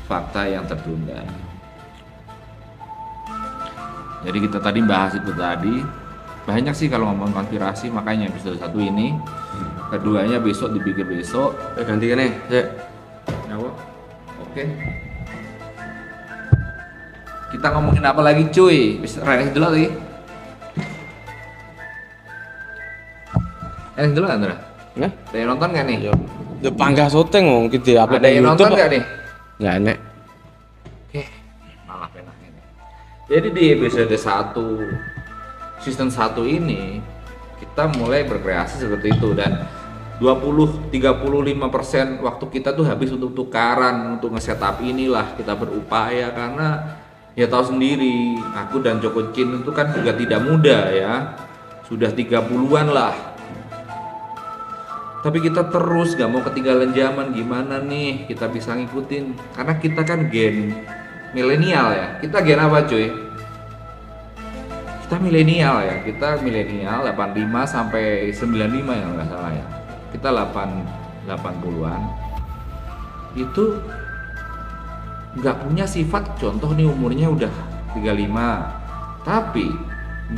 fakta yang tertunda. Jadi kita tadi bahas itu tadi. Banyak sih kalau ngomong konspirasi, makanya episode 1 ini. Keduanya besok dipikir besok. Ganti kan nih, Cek. Oke. Kita ngomongin apa lagi cuy? Bisa renes dulu lagi. Renes dulu Andra? Nggak? Ada yang nonton gak nih? Ya panggah syuting mau kita upload Ada yang nonton gak nih? Nggak enak. Oke, malah enak ini. Jadi di episode 1 season 1 ini kita mulai berkreasi seperti itu dan 20-35% waktu kita tuh habis untuk tukaran, untuk nge-setup inilah kita berupaya karena ya tahu sendiri, aku dan Joko Chin itu kan juga tidak muda ya. Sudah 30-an lah. Tapi kita terus gak mau ketinggalan zaman, gimana nih kita bisa ngikutin karena kita kan gen milenial ya. Kita gen apa cuy? Kita milenial ya, kita milenial 85 sampai 95 ya nggak salah ya. Kita 80-an itu nggak punya sifat, contoh nih umurnya udah 35 tapi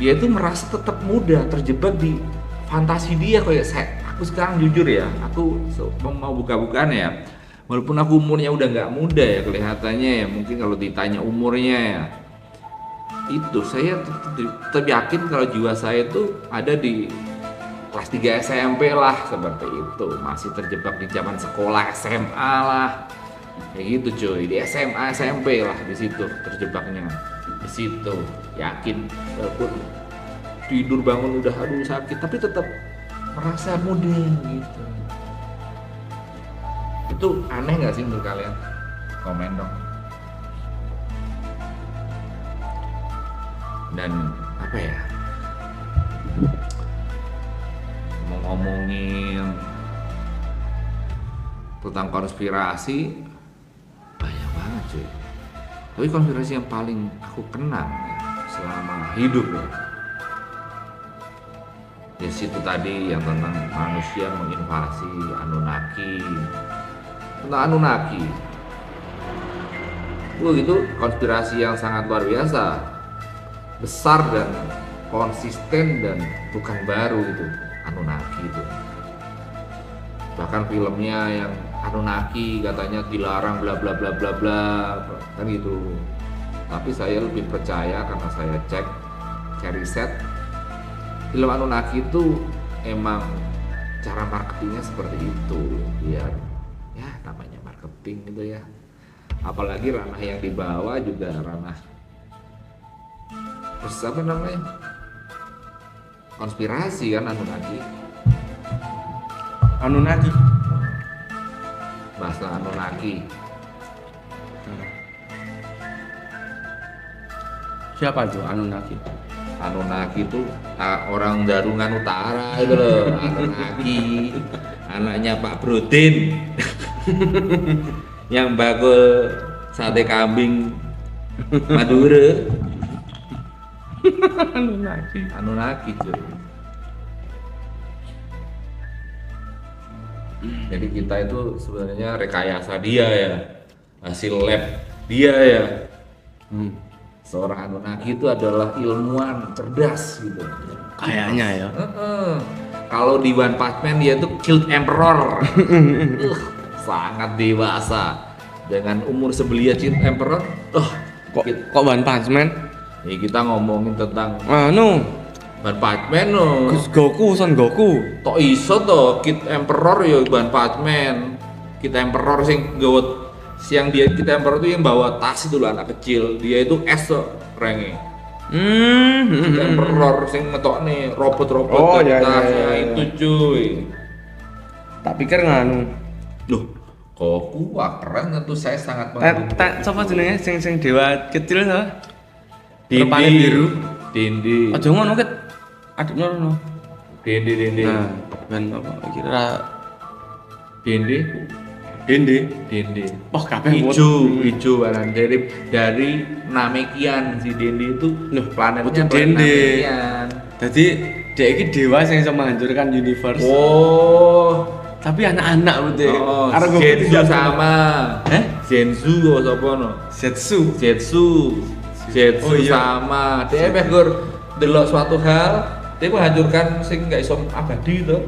dia itu merasa tetap muda, terjebak di fantasi dia kayak aku sekarang jujur ya, aku mau buka-bukaan ya, walaupun aku umurnya udah nggak muda ya kelihatannya ya, mungkin kalau ditanya umurnya ya itu saya tetap yakin kalau jiwa saya itu ada di kelas 3 SMP lah, seperti itu, masih terjebak di zaman sekolah SMA lah kayak gitu cuy, di SMA SMP lah, di situ terjebaknya, di situ yakin walaupun tidur bangun udah aduh sakit tapi tetap merasa muda gitu. Itu aneh nggak sih menurut kalian? Komen dong. Dan apa ya, mau ngomongin tentang konspirasi banyak banget cuy, tapi konspirasi yang paling aku kenang ya, selama hidup ya situ tadi yang tentang manusia menginvasi Anunnaki tentang Anunnaki. Itu konspirasi yang sangat luar biasa, besar dan konsisten dan bukan baru itu Anunnaki itu. Bahkan filmnya yang Anunnaki katanya dilarang bla bla bla bla bla kan gitu. Tapi saya lebih percaya karena saya cek riset, film Anunnaki itu emang cara marketingnya seperti itu, biar ya namanya marketing gitu ya. Apalagi ranah yang dibawa juga ranah terus apa namanya, konspirasi kan Anunnaki, bahasa Anunnaki. Siapa tuh Anunnaki? Anunnaki itu orang Darungan Utara itu loh. Anunnaki anaknya Pak Brodin yang bakul sate kambing Madura. Anunnaki cuy. Jadi kita itu sebenarnya rekayasa dia ya, hasil lab dia ya. Seorang Anunnaki itu adalah ilmuwan cerdas gitu. Kayaknya ya. Kalau di One Punch Man dia itu Killed Emperor. Sangat dewasa. Dengan umur sebelia Killed Emperor. Kok One Punch Man? Ya kita ngomongin tentang One Punch Man no. Goku, Son Goku. Tok iso to Killed Emperor ya One Punch Man. Killed Emperor sing nggawa siang dia kita Emperor itu yang bawa tas itu lah, anak kecil. Dia itu es tuh renge. Kita Emperor sing ngetokne robot-robot itu cuy. Tak pikir nganu. Loh, Goku wah keren tentu saya sangat mengagumi. Sapa jenenge sing dewa kecil to? Dindi Kepala biru. Dindi. Aja ngono ket. Adiknya ngono. Dindi. Nah, ben apa kira Dindi. Oh, kabeh Ijo warna dari Namekian si Dindi itu planetnya planet Namekian. Jadi dia ini dewa yang bisa menghancurkan universe. Oh, tapi anak-anak betul. Oh, Zenzu sama. Zenzu kok sapa no? Zetsu sama. Dia meh gur delok suatu hal, dia menghancurkan sing gak iso abadi to.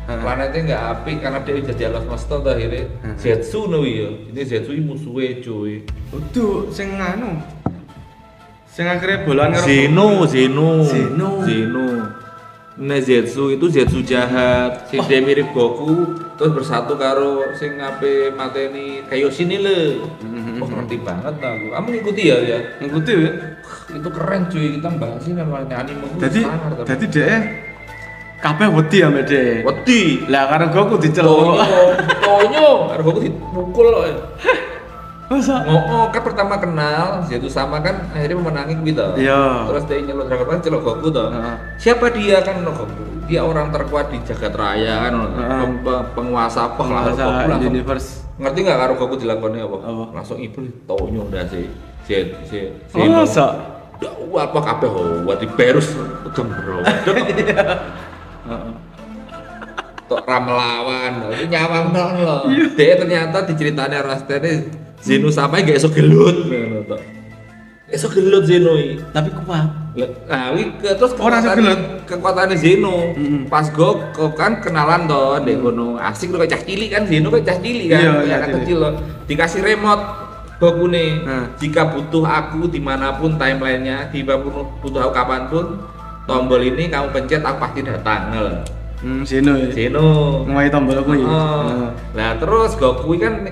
Planetnya nggak apik karena dia jadi alas master akhirnya. Zetsu no ya. Ini Zetsu ini musuhnya cuy. Udah, sing nganu. Sing akhirnya bolan karo Zeno. Nah Zetsu itu Zetsu jahat. Sing dia mirip Goku terus bersatu karo sing ngape mateni Kaioshin ini le. Ngerti banget aku. Kamu ngikuti ya? Ngikuti ya. Itu keren cuy, kita bahas ini namanya anime. Jadi dia kabeh wedi ambek dhek. Wedi. Lah karo Goku diceluk. Tonyo, karo Goku dipukul kok. Masa? Kan pertama kenal, Zetsu sama kan akhirnya memenangi kuwi to. Iya. Terus dia nyeluk Dragon Ball celuk Goku to. Siapa dia kan Goku? Dia orang terkuat di jagat raya kan, penguasa universe. Ngerti enggak karo Goku dilakonnya apa? Langsung ibu Tonyo ndak sih. Masa? Apa kabeh wedi berus gembro. Tok ramelawan, itu nyawang dong loh. Dia ternyata diceritani Rastene Zeno sampai gak iso gelut ngono tok. Iso gelut Zeno iki. Tapi kuat. Nah, terus kekuatannya Zeno. Pas Goku kan kenalan toh, dek ngono asik tuh kayak cah cilik kan, Zeno kayak cah cilik kan, anak kecil loh. Dikasih remote Goku nih, jika butuh aku dimanapun timelinenya, tiba butuh aku kapanpun, tombol ini kamu pencet aku pasti datang loh. Zeno. Ngomai tombol aku ya. Nah terus Goku kan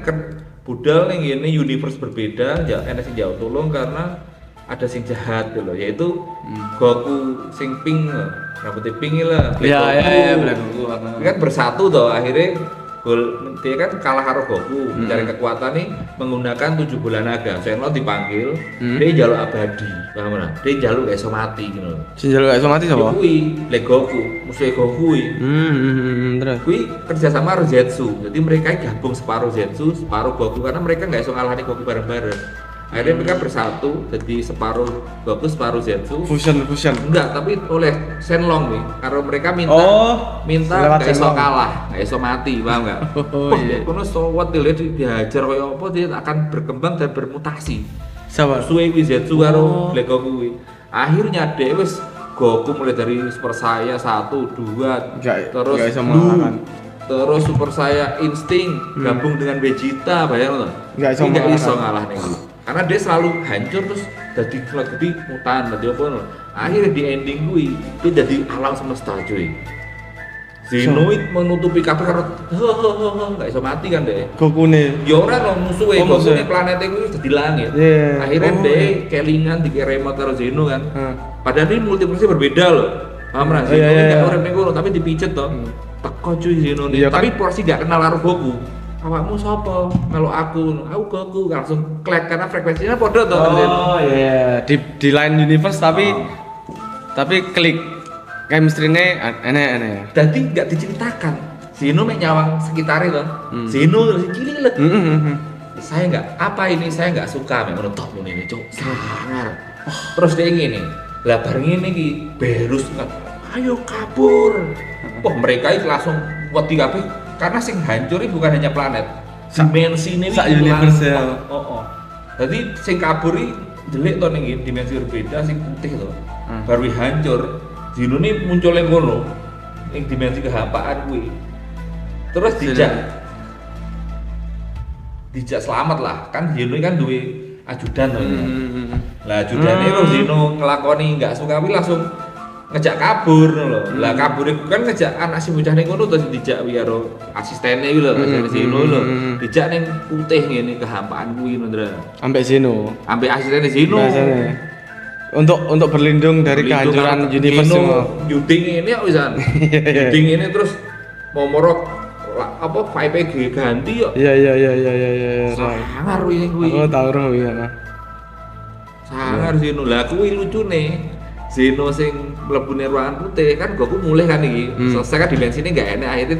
budal nih gini universe berbeda, enak sing jauh tolong karena ada sing jahat loh, yaitu Goku sing pink loh, rambutnya pink lah. Iya, Black Goku. Kan bersatu toh akhirnya. Dia kan kalah karo Goku, mencari kekuatan nih menggunakan 7 bola naga. Senlo dipanggil, dia jaluk abadi, paham ora? Dia jaluk gak iso mati gitu. Sing jaluk gak iso mati sapa? Kuwi, Black Goku, musuhnya Goku kuwi. Terus. Kuwi kerja sama karo Zetsu. Jadi mereka gabung separuh Zetsu, separuh Goku karena mereka gak iso ngalahani Goku bareng-bareng. Akhirnya mereka bersatu, jadi separuh Goku, separuh Zetsu. Fusion. Enggak, tapi oleh Shenlong nih. Karena mereka minta lewat gak iso Shenlong. kalah, gak iso mati, paham enggak? Oh, iya. Kono sowat dihajar kayak apa dia akan berkembang dan bermutasi. Siapa? Suwe kuwi Zetsu karo Black Goku kuwi. Akhirnya dia wis Goku mulai dari Super Saya 1, 2, terus nggak bisa Blue, mengalahkan. terus Super Saya Instinct gabung dengan Vegeta, bayang loh. Nggak iso Nggak mengalahkan. iso ngalah nih. Karena dia selalu hancur terus jadi gede mutan, jadi apa loh. Akhirnya di ending gue dia jadi alam semesta cuy. Zeno menutupi kabeh karena nggak iso mati kan deh. Goku nih. Ya ora lo musuhe, Oh, musuhe. Goku planetnya gue dadi langit. Iya. Akhirnya Oh, dia iya. kelingan di remote karo Zeno kan. Heeh. Padahal ini multiverse berbeda loh. Paham ra? Zeno Iya, iya, nggak iya. urip ning kono tapi dipijet toh. Teko cuy Zeno nih. Iya, kan? Tapi porsi gak kenal karo Goku. Awakmu sapa? Melu aku Goku langsung klek karena frekuensinya padha toh karo Zeno. Oh iya, di line universe tapi klik chemistry-nya aneh-aneh ya. Jadi nggak diceritakan. Zeno mek nyawang sekitarnya loh. Zeno terus cilik lah. Saya nggak apa ini, saya nggak suka mek menutup ini cok sangar. Terus dia gini, lah bareng ini ki berus ayo kabur. Wah mereka itu langsung wedi kabeh karena sing hancur ini bukan hanya planet, dimensi ini sak universe ya. Jadi sing kabur ini jelek to ning dimensi berbeda sing putih to. Baru hancur. Zeno ini muncul yang kono ning dimensi kehampaan kuwi. Terus dijak selamat lah kan Zeno kan duwe ajudan to ya. Lah ajudane karo Zeno ngelakoni nggak suka kuwi langsung ngejak kabur lho. Lah kabur iku kan ngejak anak si bocah ning kono terus dijak kuwi karo asistene kuwi lho, asistene Zeno lho. Dijak ning putih ngene kehampaan kuwi lho, Ndra. Ambek Zeno. Ambek asistene Zeno. Biasanya. Untuk berlindung dari kehancuran universe semua. Juding ini kok pisan. Juding ini terus mau morok apa vibe ganti kok. Iya. Sangar kuwi. Aku tahu roh ya. Sangar Zeno. Lah kuwi lucune. Zeno sing mlebu ruangan putih kan Goku mulai kan iki. Selesai kan dimensinya enggak enak akhirnya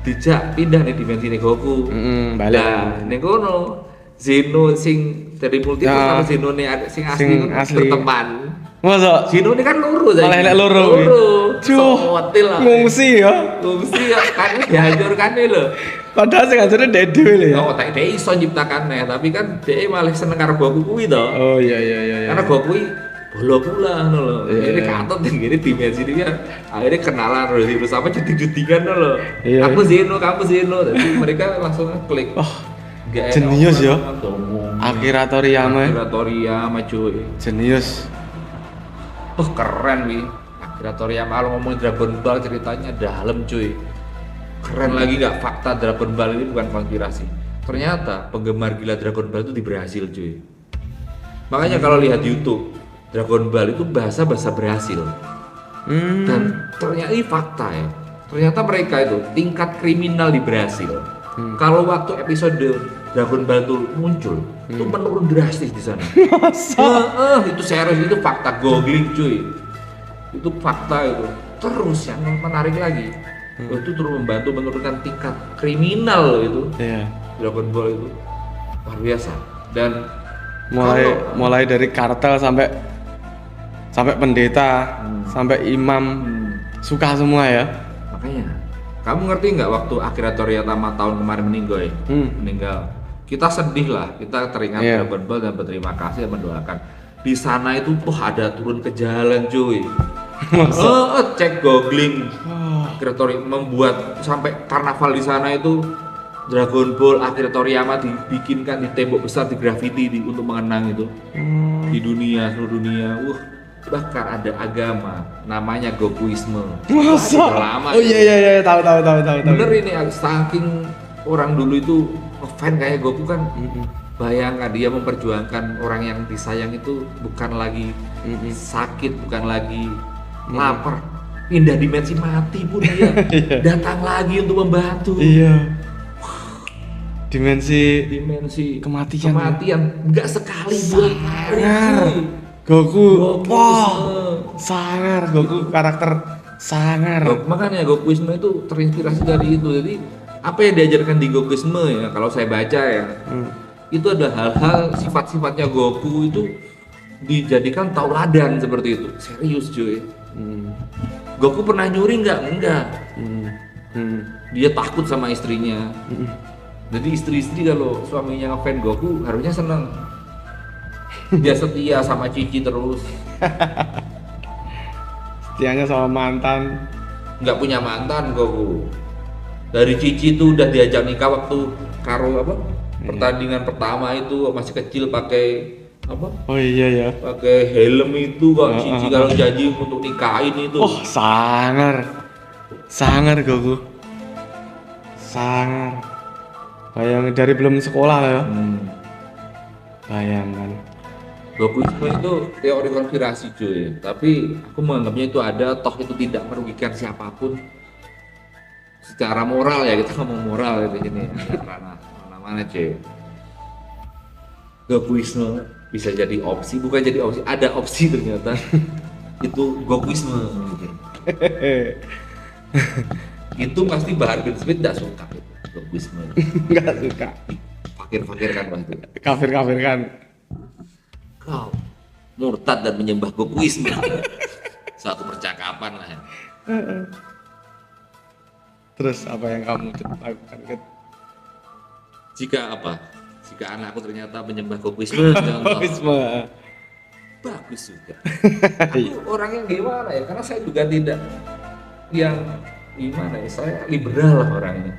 dijak pindah nih dimensi Goku. Balik. Lah ning kono Zeno sing dari multiverse Ya. sama Zeno nih sing Sing asli, asli. berteman. Masa Zeno ini kan loro malah enak loro. Sotil lah. Ngungsi ya. Ngungsi ya kan dihancurkan nih lho. Padahal sing hancurnya dek dhewe lho ya. Oh, tak dia iso nyiptakannya, tapi kan dia malah seneng karo Goku kuwi to. Oh iya. Karena Goku kuwi bola pula ngono lho. Iya, Ini iya. katut gini dimensi ini kan akhirnya kenalan terus apa juting-jutingan lho. Iya. Kamu Zeno. Jadi mereka langsung klik. Oh, Nggak enak jenius ya. ngomong. Akira Toriyama. Akira Toriyama cuy. Jenius. Keren wi. Akira Toriyama kalau ngomongin Dragon Ball ceritanya dalam cuy. Keren lagi nggak fakta Dragon Ball ini bukan konspirasi. Ternyata penggemar gila Dragon Ball itu di Brasil cuy. Makanya kalau lihat YouTube Dragon Ball itu bahasa Brasil. Dan ternyata ini fakta ya. Ternyata mereka itu tingkat kriminal di Brasil. Kalau waktu episode Dragon Ball itu muncul, itu menurun drastis di sana. Itu serius, itu fakta googling cuy. Itu fakta itu. Terus yang menarik lagi, itu terus membantu menurunkan tingkat kriminal loh itu. Iya. Dragon Ball itu luar biasa. Dan Mulai dari kartel sampai pendeta, sampai imam suka semua ya. makanya kamu ngerti nggak waktu Akira Toriyama tahun kemarin meninggal, kita sedih lah, kita teringat Iya. Dragon Ball dan berterima kasih dan mendoakan. Di sana itu ada turun ke jalan cuy. Cek googling. Akira Toriyama membuat sampai karnaval di sana itu Dragon Ball Akira Toriyama dibikinkan di tembok besar di graffiti untuk mengenang itu di seluruh dunia. Bahkan ada agama namanya Gokuisme. Masa? Udah lama. Oh iya, tahu. Bener ini saking orang dulu itu ngefan kayak Goku kan. Bayangkan dia memperjuangkan orang yang disayang itu bukan lagi sakit, bukan lagi lapar, pindah dimensi mati pun dia datang lagi untuk membantu. Iya. Dimensi Kematian nggak sekali sangar. Goku. Sangar. Goku karakter sangar. Makanya Gokuisme itu terinspirasi dari itu. Jadi apa yang diajarkan di Gokuisme ya, kalau saya baca ya, itu ada hal-hal sifat-sifatnya Goku itu dijadikan tauladan seperti itu. Serius cuy. Goku pernah nyuri nggak? Enggak. Dia takut sama istrinya. Jadi istri-istri kalau suaminya ngefan Goku harusnya seneng. Dia setia sama Cici terus. Setianya sama mantan. Nggak punya mantan Goku. Dari Cici tuh udah diajak nikah waktu karo apa? Pertandingan pertama itu masih kecil pakai apa? Oh iya ya. Pakai helm itu kok Cici kalau janji untuk nikahin itu. Oh, sangar. Sangar Goku. Sangar. Bayangin dari belum sekolah lah ya. Bayangkan. Gokuisme itu teori konspirasi cuy, tapi aku menganggapnya itu ada, toh itu tidak merugikan siapapun secara moral ya, kita ngomong moral ya di sini, ranah mana cuy. Gokuisme bisa jadi opsi, bukan jadi opsi, ada opsi ternyata. Itu Gokuisme. Itu pasti Bahar bin Smith tidak suka itu, Gokuisme. Enggak suka. Fakir-fakir kan pasti. Kafir kan. Kau murtad dan menyembah Gokuisme. Suatu percakapan lah ya. Terus apa yang kamu lakukan? Jika apa? Jika anakku ternyata menyembah Gokuisme, contoh, Gokuisme. bagus juga. Aku orang yang gimana ya? Karena saya juga tidak yang gimana ya? Saya liberal lah orangnya.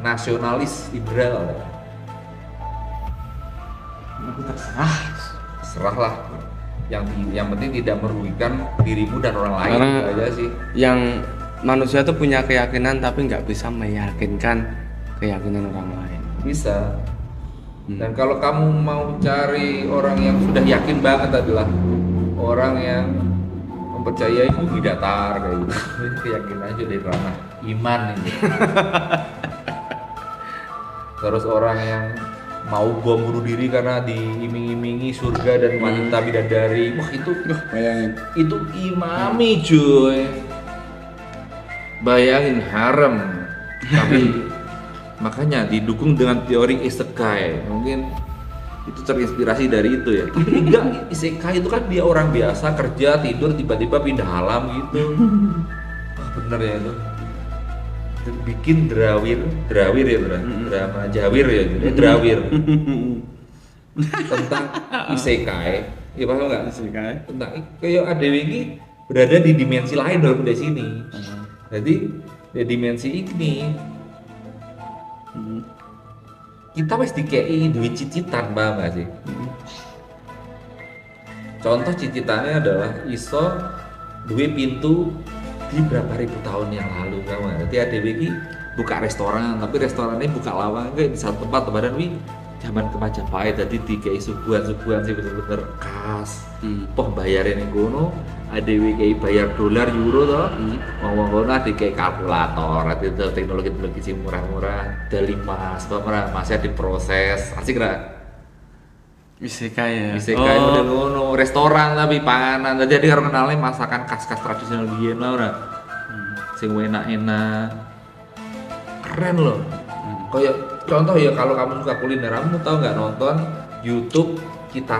Nasionalis liberal. Aku terserah lah. Yang penting tidak merugikan dirimu dan orang lain. Karena itu aja sih. yang manusia tuh punya keyakinan tapi nggak bisa meyakinkan keyakinan orang lain. Bisa. Dan kalau kamu mau cari orang yang sudah yakin banget adalah orang yang mempercayai bumi datar kayak gitu. Ini keyakinan aja dari ranah iman ini. Terus orang yang mau bom bunuh diri karena diiming-imingi surga dan wanita bidadari. Wah itu Bayangin. itu imami cuy. Bayangin harem. Tapi makanya didukung dengan teori isekai. Mungkin itu terinspirasi dari itu ya. Tapi enggak, isekai itu kan dia orang biasa kerja tidur tiba-tiba pindah alam gitu. Wah, bener ya itu. Bikin drawir ya drama jawir ya gitu. Drawir. Tentang isekai. Ya paham enggak? Isekai. Tentang kayak ADW ini berada di dimensi lain daripada sini. Jadi di dimensi ini kita wis dikei duit cicitan, paham gak sih? Contoh cicitannya adalah iso duit pintu di berapa ribu tahun yang lalu, kamu. Jadi ADW ini buka restoran, tapi restorannya buka lawang kayak di satu tempat badan wi zaman ke Majapahit, jadi dikei suguhan sih bener-bener khas. Poh bayarin yang gono, ADW kayak bayar dolar euro toh, ngomong gono dikei kalkulator, itu teknologi sih murah-murah, dari mas, toh masih diproses, asik lah. Isekai ya. Isekai model ngono, restoran tapi panganan. Jadi karo kenalnya masakan khas-khas tradisional biyen lah ora. Sing enak-enak. Keren loh. Kayak contoh ya kalau kamu suka kuliner, kamu tahu nggak nonton YouTube Kita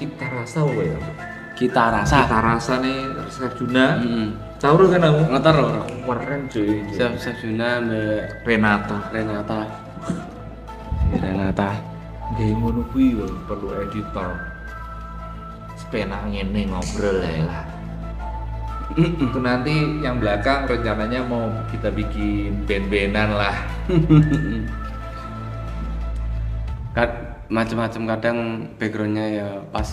Rasa apa ya? Kita rasa nih Chef Juna. Tahu kan kamu? ngotor loh. Keren cuy. Chef Juna mbak Renata. Gaya ngono kuwi lho, perlu editor. Sepena ngene ngobrol lah. Itu nanti yang belakang rencananya mau kita bikin band-bandan lah. Macam-macam, kadang backgroundnya ya pas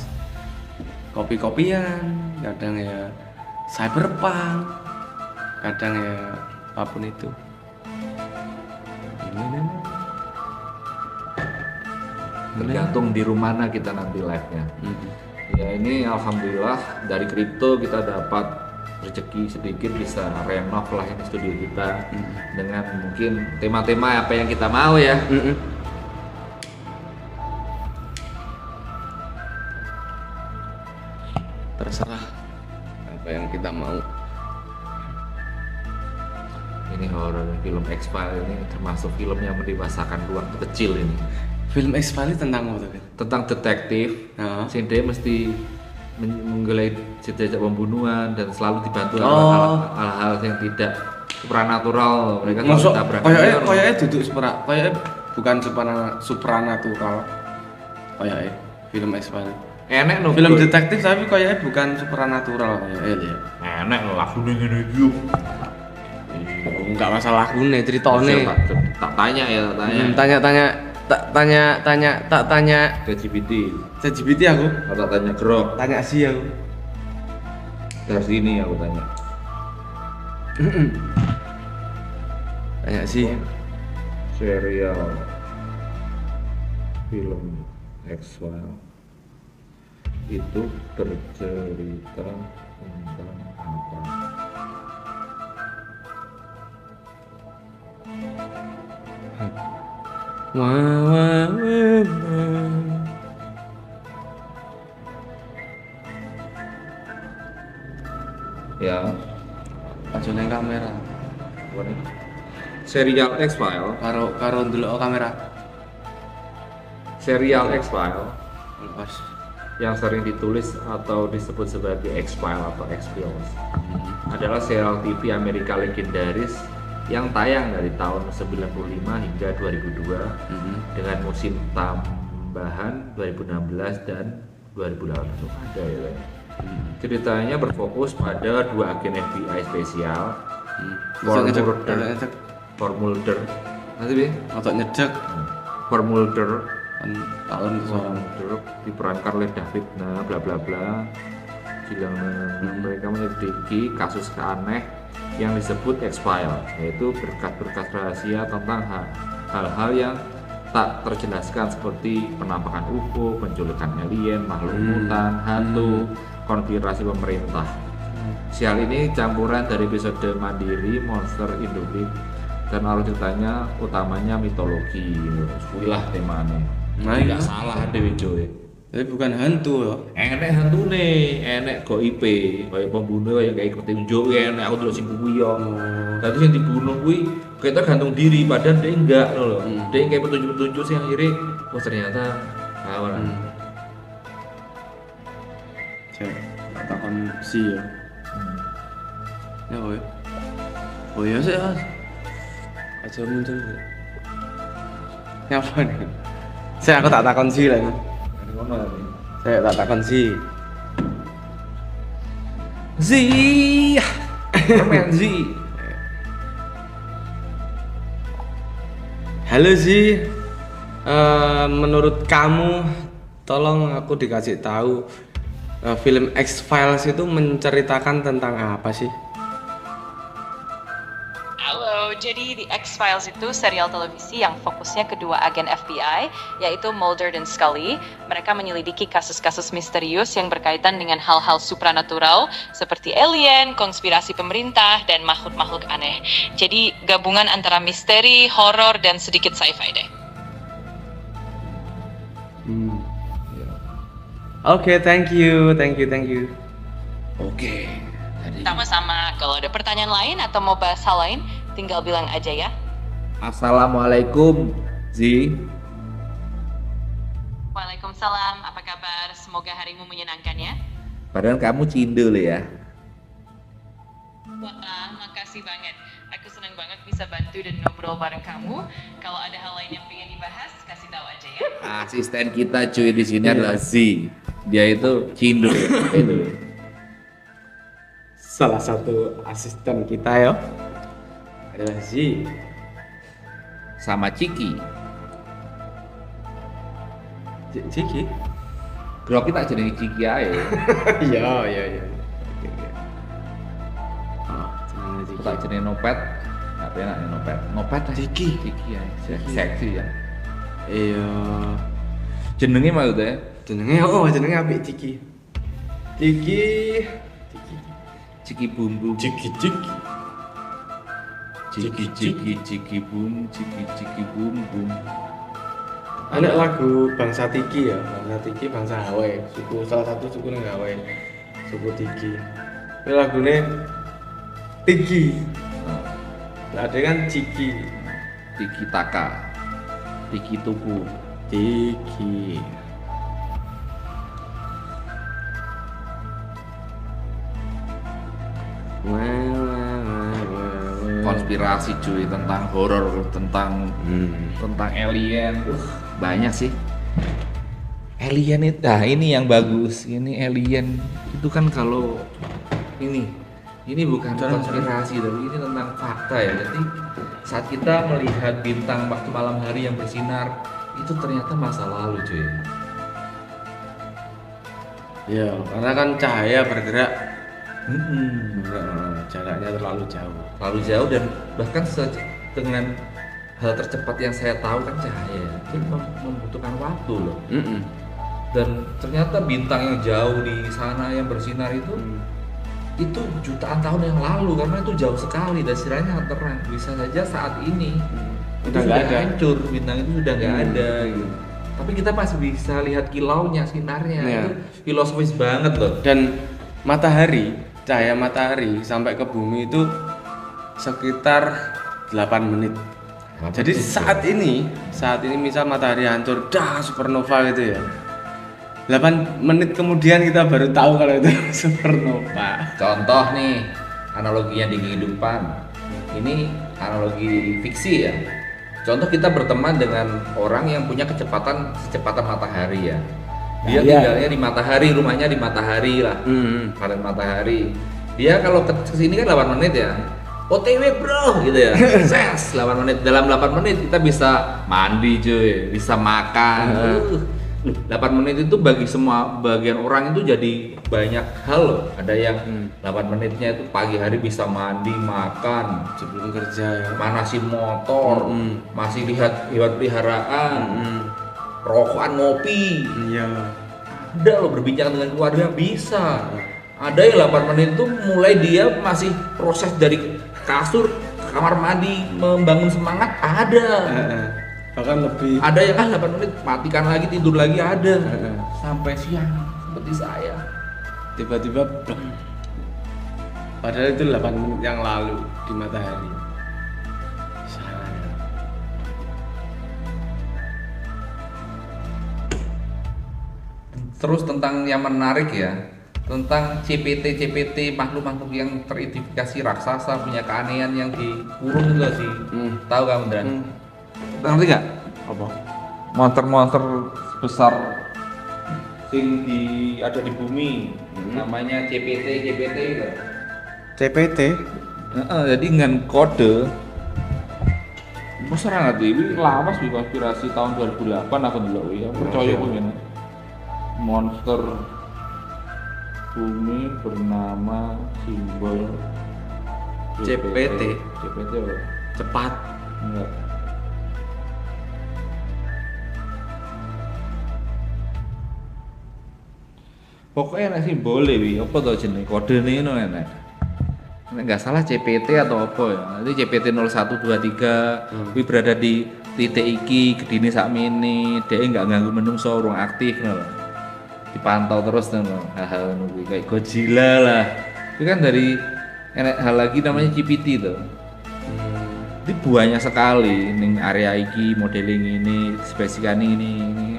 kopi-kopian, kadang ya cyberpunk, kadang ya apapun itu. Tergantung di rumah mana kita nanti live-nya. Ya ini alhamdulillah dari kripto kita dapat rezeki sedikit, bisa renov lah ini studio kita dengan mungkin tema-tema apa yang kita mau ya. Terserah apa yang kita mau. Ini horor film X-Files ini termasuk film yang mendewasakan ruang kecil ini. Film X-Files tentang apa tuh? tentang detektif. Heeh. Sing dia mesti menggeledah jejak pembunuhan dan selalu dibantu Oh. hal-hal yang tidak supranatural. Mereka Masuk selalu kayaknya duduk kayaknya bukan supranatural. Kayaknya film X-Files. enek no Film bro. detektif tapi kayaknya bukan supranatural kayaknya ya. Enek no lagu ngene iki. Enggak masalah gune ceritane. Tak tanya ya, tak tanya. Tak tanya ChatGPT. ChatGPT aku. Atau tanya Grok. Tanya sih aku. Dari sini aku tanya. Tanya sih. Serial film X-Files itu bercerita tentang apa? Wah. Ya, Aja neng kamera. apa nih? Serial X-Files. Karo ndelok kamera. Serial X-Files Lepas. yang sering ditulis atau disebut sebagai X-Files atau X-Files adalah serial TV Amerika legendaris yang tayang dari tahun 95 hingga 2002 dengan musim tambahan 2016 dan 2018 ada ya. Ceritanya berfokus pada dua agen FBI spesial, Paul Mulder, nanti bi, Atau nyedek Paul Mulder kan tahun seorang. diperankan oleh David bla bla bla. Mereka menyelidiki kasus aneh yang disebut X-Files, yaitu berkas-berkas rahasia tentang hal-hal yang tak terjelaskan seperti penampakan UFO, penculikan alien, makhluk mutan, hantu, konspirasi pemerintah. Sial ini campuran dari episode mandiri, monster, induktif, dan alur ceritanya utamanya mitologi. Wih lah temanya. Nah, Tidak iya. salah Dewi Joy. Tapi bukan hantu ya. Enek hantune, enek goipe, kaya pembunuh kaya kayak petunjuk enek aku delok sing kuwi ya. Dadi sing dibunuh kuwi kita gantung diri padahal dia enggak loh. Dia kayak petunjuk-petunjuk sing akhirnya oh ternyata kawan. Cek, tak takon si ya. Ya oh ya. Oh ya sih Mas. Aja muncul. Ngapa nih? Saya aku tak takon si lah. Ada ngono nih. Saya tak takon si. Zi. Permen Zi. Halo Zi. Menurut kamu, tolong aku dikasih tahu film X-Files itu menceritakan tentang apa sih? Halo, jadi The X-Files itu serial televisi yang fokusnya kedua agen FBI, yaitu Mulder dan Scully. Mereka menyelidiki kasus-kasus misterius yang berkaitan dengan hal-hal supranatural, seperti alien, konspirasi pemerintah, dan makhluk-makhluk aneh. Jadi gabungan antara misteri, horor, dan sedikit sci-fi deh. Oke, thank you. Oke. Tadi Sama-sama, kalau ada pertanyaan lain atau mau bahas hal lain, tinggal bilang aja ya. Assalamualaikum Zi. Waalaikumsalam, apa kabar? Semoga harimu menyenangkan ya. Padahal kamu cindul ya. Wah, makasih banget. Aku senang banget bisa bantu dan ngobrol bareng kamu. Kalau ada hal lain yang pengen dibahas, kasih tahu aja ya. Asisten kita cuy di sini adalah Z. Dia itu cindul itu. Salah satu asisten kita ya adalah Zi. Sama Ciki. Ciki. Grok kita jenenge Ciki ae. Iya. Oh, jenenge Ciki. Aku tak jenenge Nopet. Apa enak nih Nopet? Nopet lah. Ciki. Ciki ya. Seksi ya. Iya. Jenenge maksudnya Jenenge apik Ciki. Ciki bumbu. Ciki. Ciki bum, ciki bum bum. Ada lagu bangsa Tiki ya, bangsa Hawaii, salah satu suku nang Hawaii, suku Tiki. Ini lagunya Tiki. Nah, ada kan Ciki. Tiki taka. Tiki tuku. Tiki. Konspirasi cuy, tentang horor, tentang alien, banyak sih. Alien itu, nah ini yang bagus. Ini alien itu kan kalau ini bukan konspirasi, tapi ini tentang fakta ya. Jadi saat kita melihat bintang waktu malam hari yang bersinar, itu ternyata masa lalu cuy. Ya, karena kan cahaya bergerak jaraknya terlalu jauh Dan bahkan dengan hal tercepat yang saya tahu kan cahaya itu membutuhkan waktu loh. Dan ternyata bintang yang jauh di sana yang bersinar itu jutaan tahun yang lalu, karena itu jauh sekali dan istilahnya terang. Bisa saja saat ini itu Udah sudah nggak ada. hancur, bintang itu sudah nggak ada gitu. Tapi kita masih bisa lihat kilaunya, sinarnya. Iya. Itu filosofis banget loh. dan cahaya matahari sampai ke bumi itu sekitar 8 menit. Jadi saat ini misal matahari hancur, supernova gitu ya. 8 menit kemudian kita baru tahu kalau itu supernova. Contoh nih, analoginya di kehidupan. Ini analogi fiksi ya. Contoh kita berteman dengan orang yang punya kecepatan matahari ya. Dia tinggalnya di matahari, rumahnya di matahari lah. Planet matahari. Dia kalau kesini kan 8 menit ya. OTW bro gitu ya. Ses 8 menit. Dalam 8 menit kita bisa mandi cuy, bisa makan. 8 menit itu bagi semua bagian orang itu jadi banyak hal loh. Ada yang 8 menitnya itu pagi hari bisa mandi, makan, Sebelum kerja ya. manasin motor, masih lihat hewan peliharaan, rokokan, ngopi. Iya. Ada loh berbincang dengan keluarga bisa. Ada yang 8 menit itu mulai dia masih proses dari kasur ke kamar mandi membangun semangat ada. Bahkan lebih. Ada yang 8 menit matikan lagi tidur lagi ada. Sampai siang seperti saya. Tiba-tiba blek. Padahal itu 8 menit yang lalu di matahari. Terus tentang yang menarik ya, tentang CPT makhluk-makhluk yang teridentifikasi raksasa punya keanehan yang dikurung itu loh sih. Tahu kamu Dran? Ngerti nggak? Apa? Monster-monster besar sing ada di bumi, namanya CPT gitu. CPT. Jadi dengan kode besar banget ini lawas di konspirasi tahun 2008 aku dulu ya percaya aku ini monster bumi bernama simbol CPT. CPT apa? Cepat. Enggak. Pokoknya enak sih boleh wi, apa tau jenis kode ini enak. Nek nggak salah CPT atau apa ya. Nanti CPT 0123 wi berada di titik iki gedine sakmene, dhek nggak ganggu menungso, urung aktif ngono. Dipantau terus ngono. Hal-hal ngono kayak Godzilla lah. Itu kan dari enak hal lagi namanya GPT tuh. Itu banyak sekali ning area iki modeling ini, spesifikasi ini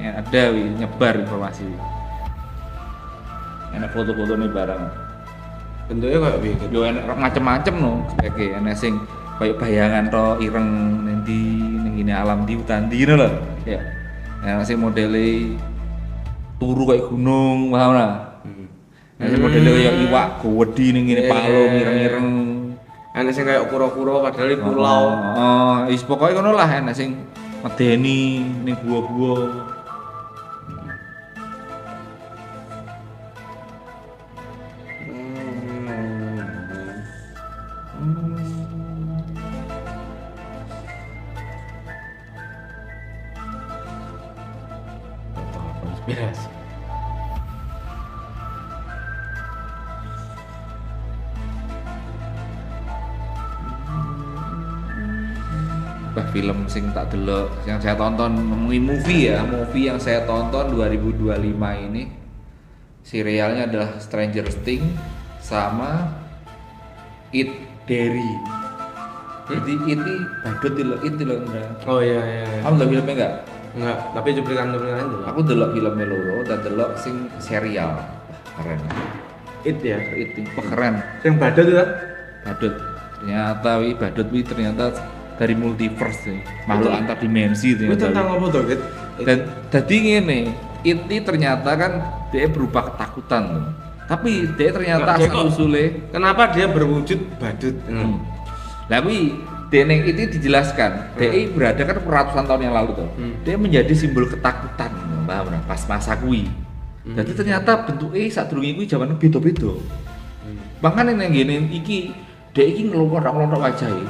ada wi nyebar informasi. Enak foto-foto nih barang. Bentuknya kayak begitu. Yo enak macem-macem no, kayak enak sing kayak bayangan to ireng nanti ning gini alam di hutan di ngono lho. Ya. Enak sing modele turu kayak gunung, paham lah. Enak sing modele kayak iwak gowedi ning ngene palung ireng-ireng. Enak sing kayak kura-kura padahal di pulau. Oh, wis pokoke ngono lah enak sing medeni ning gua-gua. Konspirasi. Bah film sing tak delok yang saya tonton movie yang saya tonton 2025 ini serialnya adalah Stranger Things sama It Derry. Jadi ini badut itu loh Indra. Oh iya iya. Kamu udah filmnya enggak? Enggak, tapi cuplikan-cuplikan dulu. Aku delok filmnya loro dan delok sing serial. Keren. It ya. Itu keren. Yang badut itu kan? Badut. Ternyata badut ternyata dari multiverse nih. Makhluk antar dimensi Itu ternyata. tentang apa tuh, Git? Dan tadi ngene, ini ternyata kan dia berupa ketakutan tuh. Tapi dia ternyata Nggak, dia asal kok- usulnya Kenapa dia berwujud badut? Tapi Deneng itu dijelaskan, dia berada kan ratusan tahun yang lalu tuh. Dia menjadi simbol ketakutan, paham nggak? Pas masa kui. Jadi ternyata bentuknya saat dulu kui zaman beda-beda. Bahkan yang gini iki dia iki ngelontok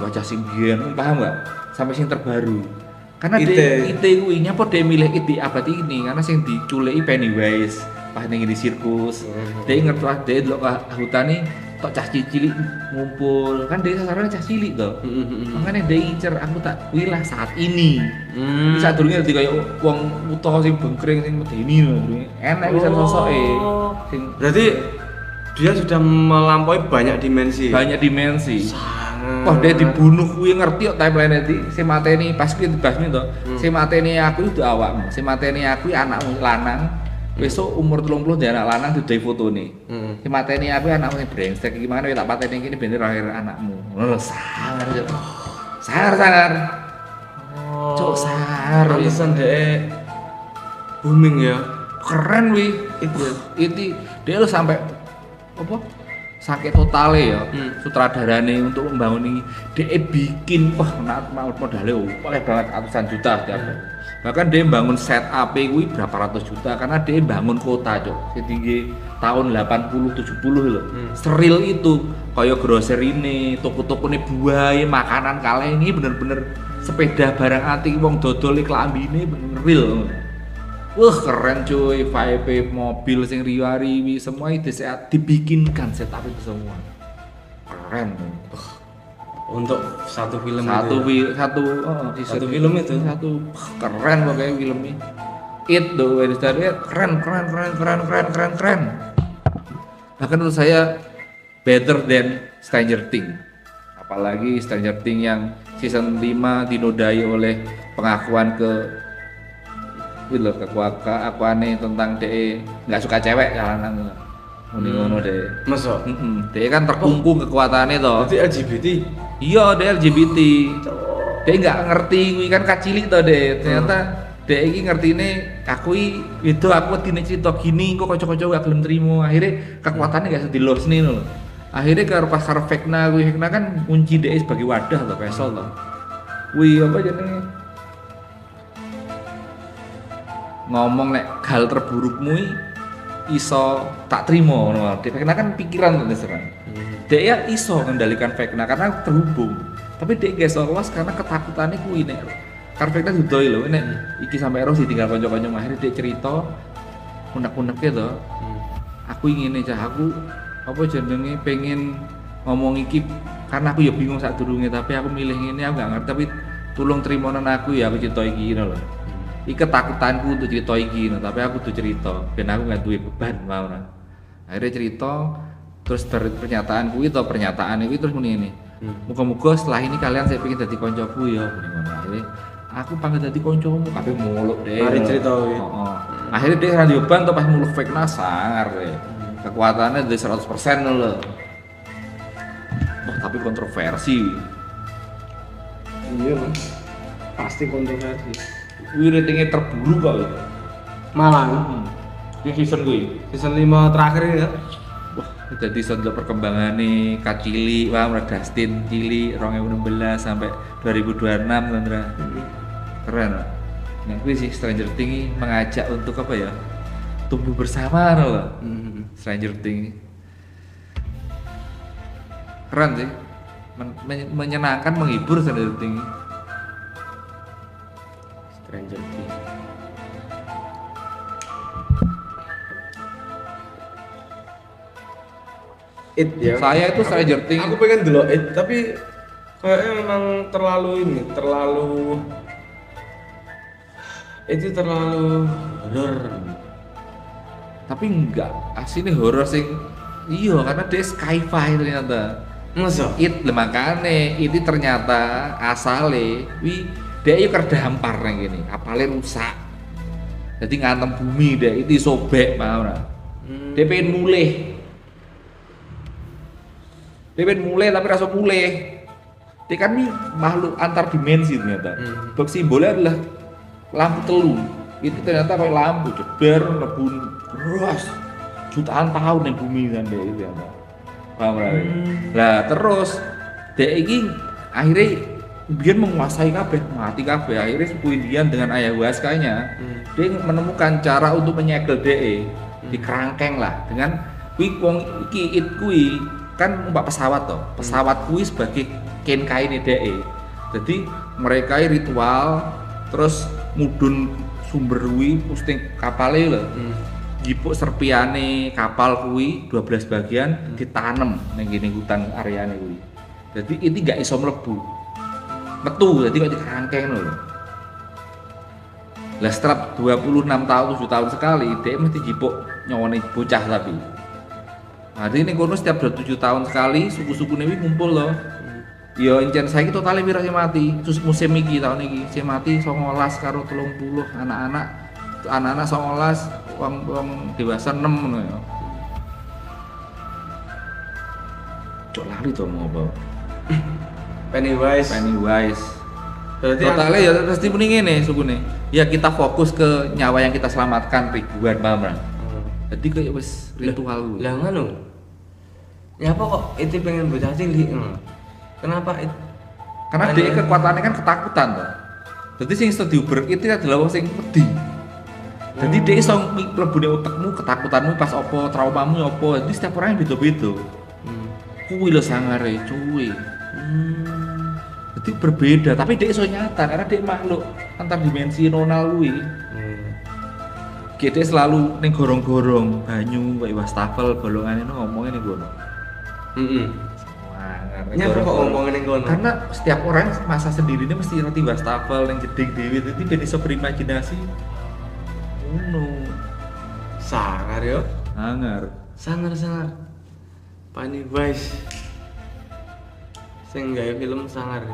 wajah sing biyen, paham nggak? Sampai sing terbaru. Karena dia kui nyapa dia milih ide abad ini karena sing diculeki Pennywise pas ning di sirkus. Dia ngerti lah dia delok hutan nih tok cah cilik ngumpul kan dia sasarannya cah cilik tuh. Makanya dia incer aku tak wilah saat ini. Saat dulu ngerti kayak wong utuh sing bengkring sing medeni lho. Enak bisa sosoke. Sing Berarti dia sudah melampaui banyak dimensi. banyak dimensi. Sangat. Wah, dia dibunuh kuwi ngerti kok timeline iki. Sing mateni pas kuwi dibasmi to. Sing mateni aku itu awakmu. Sing mateni aku anakmu lanang. Besok umur 30 dia anak lanang didai fotone. Sing mateni aku anakmu sing brengsek iki mangane tak pateni kene bener akhir anakmu. Ngono sangar. Cuk. Sangar. Cuk sangar. Pantesan dia booming ya. Keren wi. Itu dia lo sampai apa? Sakit totale ya. Sutradarane untuk membangun ini dia bikin modalnya oleh banget ratusan juta tiap bahkan dia bangun setup kuwi berapa ratus juta karena dia bangun kota cok setinggi tahun 80 70 loh. Seril itu kayak grocery ini, toko-toko ini buah, makanan kalian ini bener-bener sepeda barang antik wong dodol klambi ini bener real. Wah keren cuy, vibe mobil sing riwa-riwi semua itu dibikinkan setup itu semua. Keren. Untuk satu film Satu itu ya? satu film itu. satu keren pokoknya filmnya. Itu Wednesday keren. Bahkan menurut saya better than Stranger Things. Apalagi Stranger Things yang season 5 dinodai oleh pengakuan gitu loh keakuannya tentang dia nggak suka cewek jalanan ngono deh. Masa? Dia kan terkungkung kekuatannya toh. Berarti LGBT. Iya, dia LGBT. Dia nggak ngerti kuwi kan kacili toh deh. Ternyata dia iki ngertine aku itu aku dine cerita gini kok kanca-kanca gak gelem trimo. Akhirnya kekuatannya gak sedih los nih loh. Akhirnya karo Vecna kuwi Vecna kan kunci dia sebagai wadah toh pesol toh. Kuwi apa jenenge? Ngomong nek hal terburukmu iso tak terima ngono. Vecna kan pikiran to serang. Dia iso mengendalikan Vecna karena terhubung. Tapi dia gak iso los karena ketakutannya kuwi nek. Karena Vecna dudoi lho nek iki sampe Eros ditinggal kanca-kanca akhirnya dia cerita unek-uneke to. Aku ingin cah aku apa jenenge pengen ngomong iki karena aku ya bingung saat durunge tapi aku milih ini aku gak ngerti tapi tolong terimonan aku ya aku cerita iki ngono lho. Iki ketakutanku untuk cerita iki, tapi aku tuh cerita, ben aku nggak duwe beban mau. Akhirnya cerita, terus dari pernyataanku itu pernyataan itu terus muni ini. Muga-muga setelah ini kalian saya pengen jadi koncoku ya, muni. Akhirnya aku panggil jadi koncomu, kabeh muluk deh. Mari cerita kuwi. Akhirnya dia radio beban tuh pas muluk Vecna sangar deh. Kekuatannya dari 100% loh. Tapi kontroversi. Iya mas. Pasti kontroversi. Wih ratingnya terburuk kok itu. Malang. Ini season gue. Season 5 terakhir ini ya. Wah, jadi soal perkembangan nih Kak Cili, wah Dustin Cili 2016 sampai 2026 Sandra. Keren. Nah, gue sih Stranger Things mengajak untuk apa ya? Tumbuh bersama loh. Stranger Things. Keren sih. Menyenangkan, menghibur Stranger Things. Stranger Things. It ya. Saya itu Stranger Things. Aku pengen dulu It tapi kayaknya memang terlalu itu terlalu horor. Tapi enggak, aslinya horor sing iya karena dia sci-fi ternyata. Masa? It makane itu ternyata asale wi Dia itu kerdampar nang kene, kapalnya rusak. Jadi ngantem bumi dia itu sobek, paham ora? Dia pengen mulih. Dia pengen mulih tapi rasa mulih. Dia kan nih makhluk antar dimensi ternyata. Bak simbolnya adalah lampu telu. Itu ternyata kayak lampu jeder nebun ras jutaan tahun yang bumi kan dia itu ternyata. Paham ora? Lah terus dia ini akhirnya biar menguasai kabeh, mati kabeh. Akhirnya suku Indian dengan ayahuasca-nya dia menemukan cara untuk menyegel DE di kerangkeng lah dengan kuwi wong iki it kuwi kan numpak pesawat toh. Pesawat kuwi sebagai kain DE. Jadi mereka ritual terus mudun sumber kuwi pusting kapale lho. Jipuk serpiane kapal kuwi 12 bagian ditanam ning kene hutan areane kuwi. Jadi ini gak iso mlebu. Metu jadi kok dikerangkeng lho. Lah setelah 26 tahun 7 tahun sekali dia mesti jipuk nyawone bocah tapi. Nah, ini kono setiap 7 tahun sekali suku-suku ini ngumpul loh. Ya encen saiki totale pira sing mati. Terus musim iki tahun iki sing mati 19 karo 30 anak-anak 19 wong dewasa 6 ngono ya. Cok lali to mau apa? Pennywise. Berarti Totalnya ya pasti mending ngene sukune. Ya kita fokus ke nyawa yang kita selamatkan ribuan paham. Jadi kayak wis ritual kuwi. Lah ngono. Ya apa kok itu pengen bocah cilik ngono. Kenapa itu? Karena dia kekuatannya kan ketakutan toh. Jadi sing iso diuber itu adalah wong sing wedi. Jadi dia iso mlebune otakmu, ketakutanmu pas opo, traumamu opo. Jadi setiap orang yang beda-beda. Kuwi lho sangare cuy. Jadi berbeda, tapi dia iso nyata karena dia makhluk antar dimensional kuwi. Kita selalu ning gorong-gorong banyu kayak wastafel golongan itu ngomongin ning kono. Nyapa kok ngomongin ning kono? Karena setiap orang masa sendiri ini mesti ngerti wastafel yang jeding dewi itu ben iso berimajinasi. Sangar yo. Sangar. Sangar. Pennywise. Sing gawe film sangar.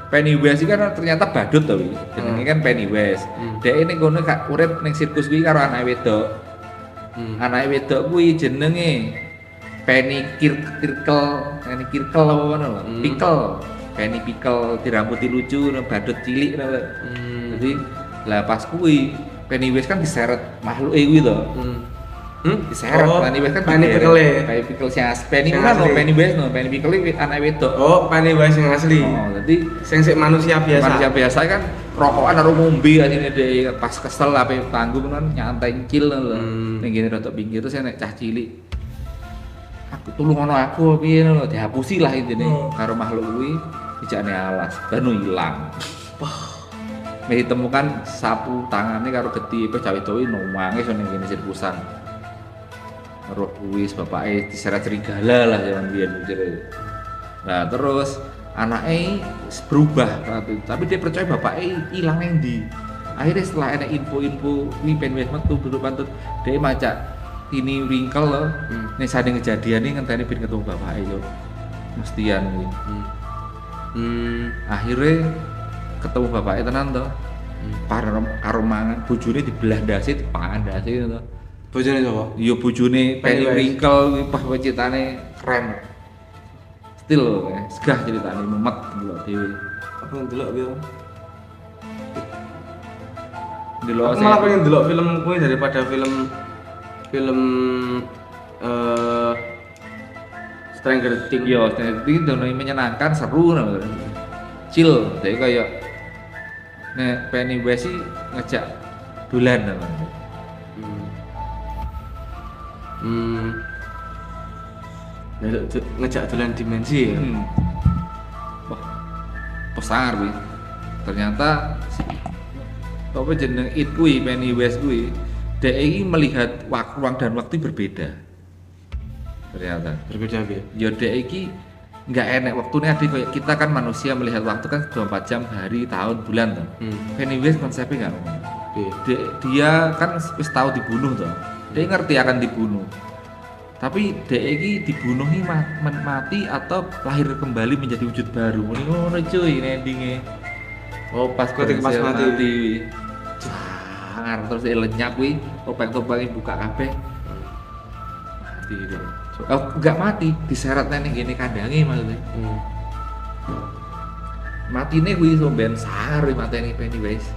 Pennywise kan ternyata badut to wi. Jenenge kan Pennywise. Dhek ini kono gak urip ning sirkus kuwi karo anake wedok. Anake wedok kuwi jenenge Penny Kirkel apa ngono lho. Penny Pickle dirambuti lucu, badut cilik ngono. Jadi lah pas kuwi Pennywise kan diseret makhluk kuwi to. Diseret Pennywise kan Penny Pickle sing asli. Penny kan Pennywise Penny Pickle iki anak wedok. Oh, Pennywise yang asli. Oh, jadi Sing manusia biasa. manusia biasa kan rokokan karo ngombe asine dhek pas kesel ape tanggung kan nyantai cil lho. Ning kene rada pinggir terus enek cah cilik. Aku tulung ono aku piye lho dihapusi lah intine karo makhluk kuwi dijane alas banu ilang. Meh ditemukan sapu tangannya karo geti pe cawe-cawe nangis ning kene sirkusan. Roh wis bapake diseret serigala lah zaman biyen jere. Nah terus anaknya berubah tapi dia percaya bapaknya hilang endi. Akhirnya setelah ada info-info ini Pennywise metu pantut dia macak ini wrinkle loh. Nih sading kejadian ini ngenteni ben ketemu bapaknya yo. Mestian kuwi. Akhirnya ketemu bapaknya tenan to. Karo mangan bojone dibelah ndase dipangan ndase to. Bojone sapa? Yo bojone Penny wrinkle pas citane keren. Still loh, segah ceritane mumet delok dhewe. Apa yang delok piye? Delok Aku malah pengen delok film kuwi daripada film Stranger Things. yo itu menyenangkan, seru nah. Chill, jadi kayak nek Pennywise sih ngejak dolan namanya. Ngejak dolan dimensi ya. Wah, pesangar kuwi. Ternyata apa jeneng it kuwi Pennywise kuwi dhek iki melihat ruang dan waktu berbeda. Ternyata Berbeda ya. ya dhek iki nggak enak waktunya ada kayak kita kan manusia melihat waktu kan 24 jam hari tahun bulan tuh. Pennywise konsepnya nggak ngono. Dia kan wis tahu dibunuh tuh. Dia ngerti akan dibunuh. Tapi dek iki dibunuhi mati atau lahir kembali menjadi wujud baru. Ini ngono cuy endinge. Oh pas Ketika pas berhasil mati. Jangan terus lenyap kuwi, topeng-topengnya buka kabeh. Mati deh. Oh, enggak mati, diseret ning ngene kandange maksudnya. Matine kuwi iso ben sangar kuwi mateni Pennywise.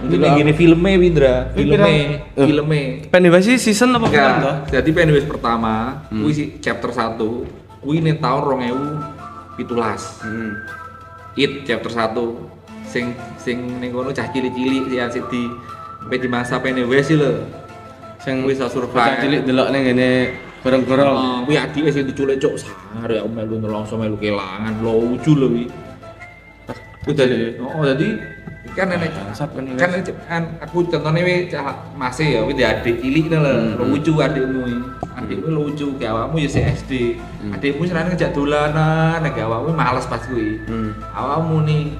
Itu gini filmnya Windra, filmnya. Pennywise season apa film toh? Enggak, jadi Pennywise pertama, kuwi sih chapter 1, kuwi ning tahun 2017. It chapter 1 sing ning kono cah cilik-cilik sih asik di sampai di masa Pennywise sih lho. Sing Kuwi iso bocah survive. cilik delok ning ngene gorong-gorong. Kuwi adike sing diculik cuk sangar ya melu nelongso melu kelangan, lucu lho kuwi. Kuwi jadi kan nenek Bangsat Pennywise. kan aku contohnya wih masih ya wih adik cilik nih lucu adikmu adikmu lucu kayak awakmu ya si SD adikmu sekarang ngejak dolanan kayak awakmu males pas kuwi awakmu nih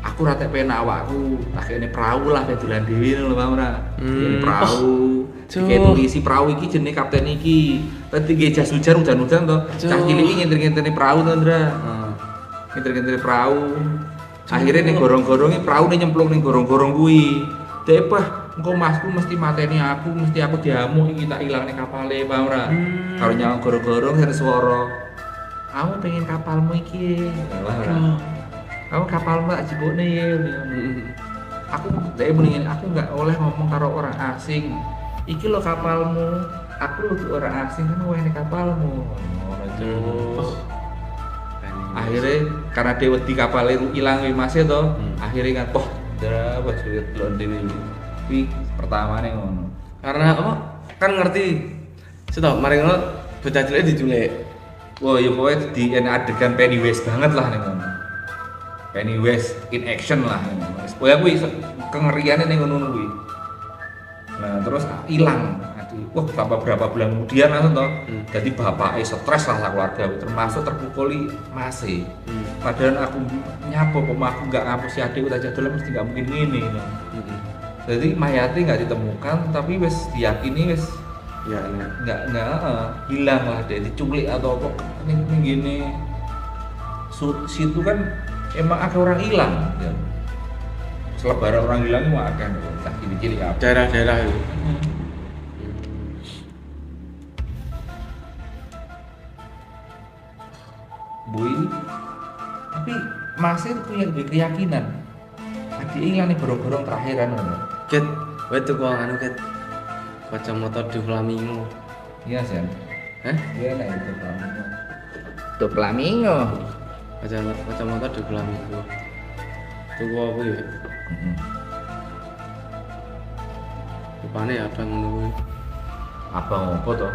aku rata penak awakku akhirnya perahu lah kayak dolan dewi lho mau ora ini perahu kayak tulisi perahu iki jenis kapten iki tadi ge jas hujan hujan toh cah cilik iki ngintir-ngintir perahu to Ndra ngintir-ngintir perahu akhirnya nih gorong-gorongnya perahu nih nyemplung nih gorong-gorong kuwi depah engko masku mesti mateni aku mesti aku diamuk iki tak ilang nih kapale paham ora karo nyawang gorong-gorong ada suara aku pengen kapalmu iki paham ora kamu kapalmu tak jebokne ya aku dhek mendingin aku nggak oleh ngomong karo orang asing iki lo kapalmu aku lo orang asing kan wene kapalmu ngono akhirnya karena dia wedi kapalnya hilang masih toh akhirnya kan poh darah pas delon dewi ini pertama nih ngono Karena apa? Kan ngerti. Seto, mari ngono bocah cilik diculik. wah ya pokoknya di adegan Pennywise banget lah nih ngono Pennywise in action lah nih ngono pokoknya kuwi kengeriannya nih ngono kuwi nah terus hilang wah tanpa berapa bulan kemudian langsung toh jadi bapaknya stres lah keluarga termasuk terpukuli masih padahal aku nyapo aku nggak ngapusi adikku tak jadul mesti nggak mungkin gini jadi mayatnya nggak ditemukan tapi wes diyakini wes Ya, nggak hilang lah dia diculik atau apa ini gini situ kan emang ada orang hilang ya. Selebaran orang hilang itu akan entah ciri-ciri apa daerah-daerah itu. Bui tapi masih punya keyakinan adik hilang nih borong-borong terakhiran Ket, wae tuku anu ket. Kacamata di flamingo. iya Sen Hah? iya lah itu flamingo itu flamingo Kacamata di flamingo. Tuku apa ya? Rupane abang ngono kuwi. abang apa toh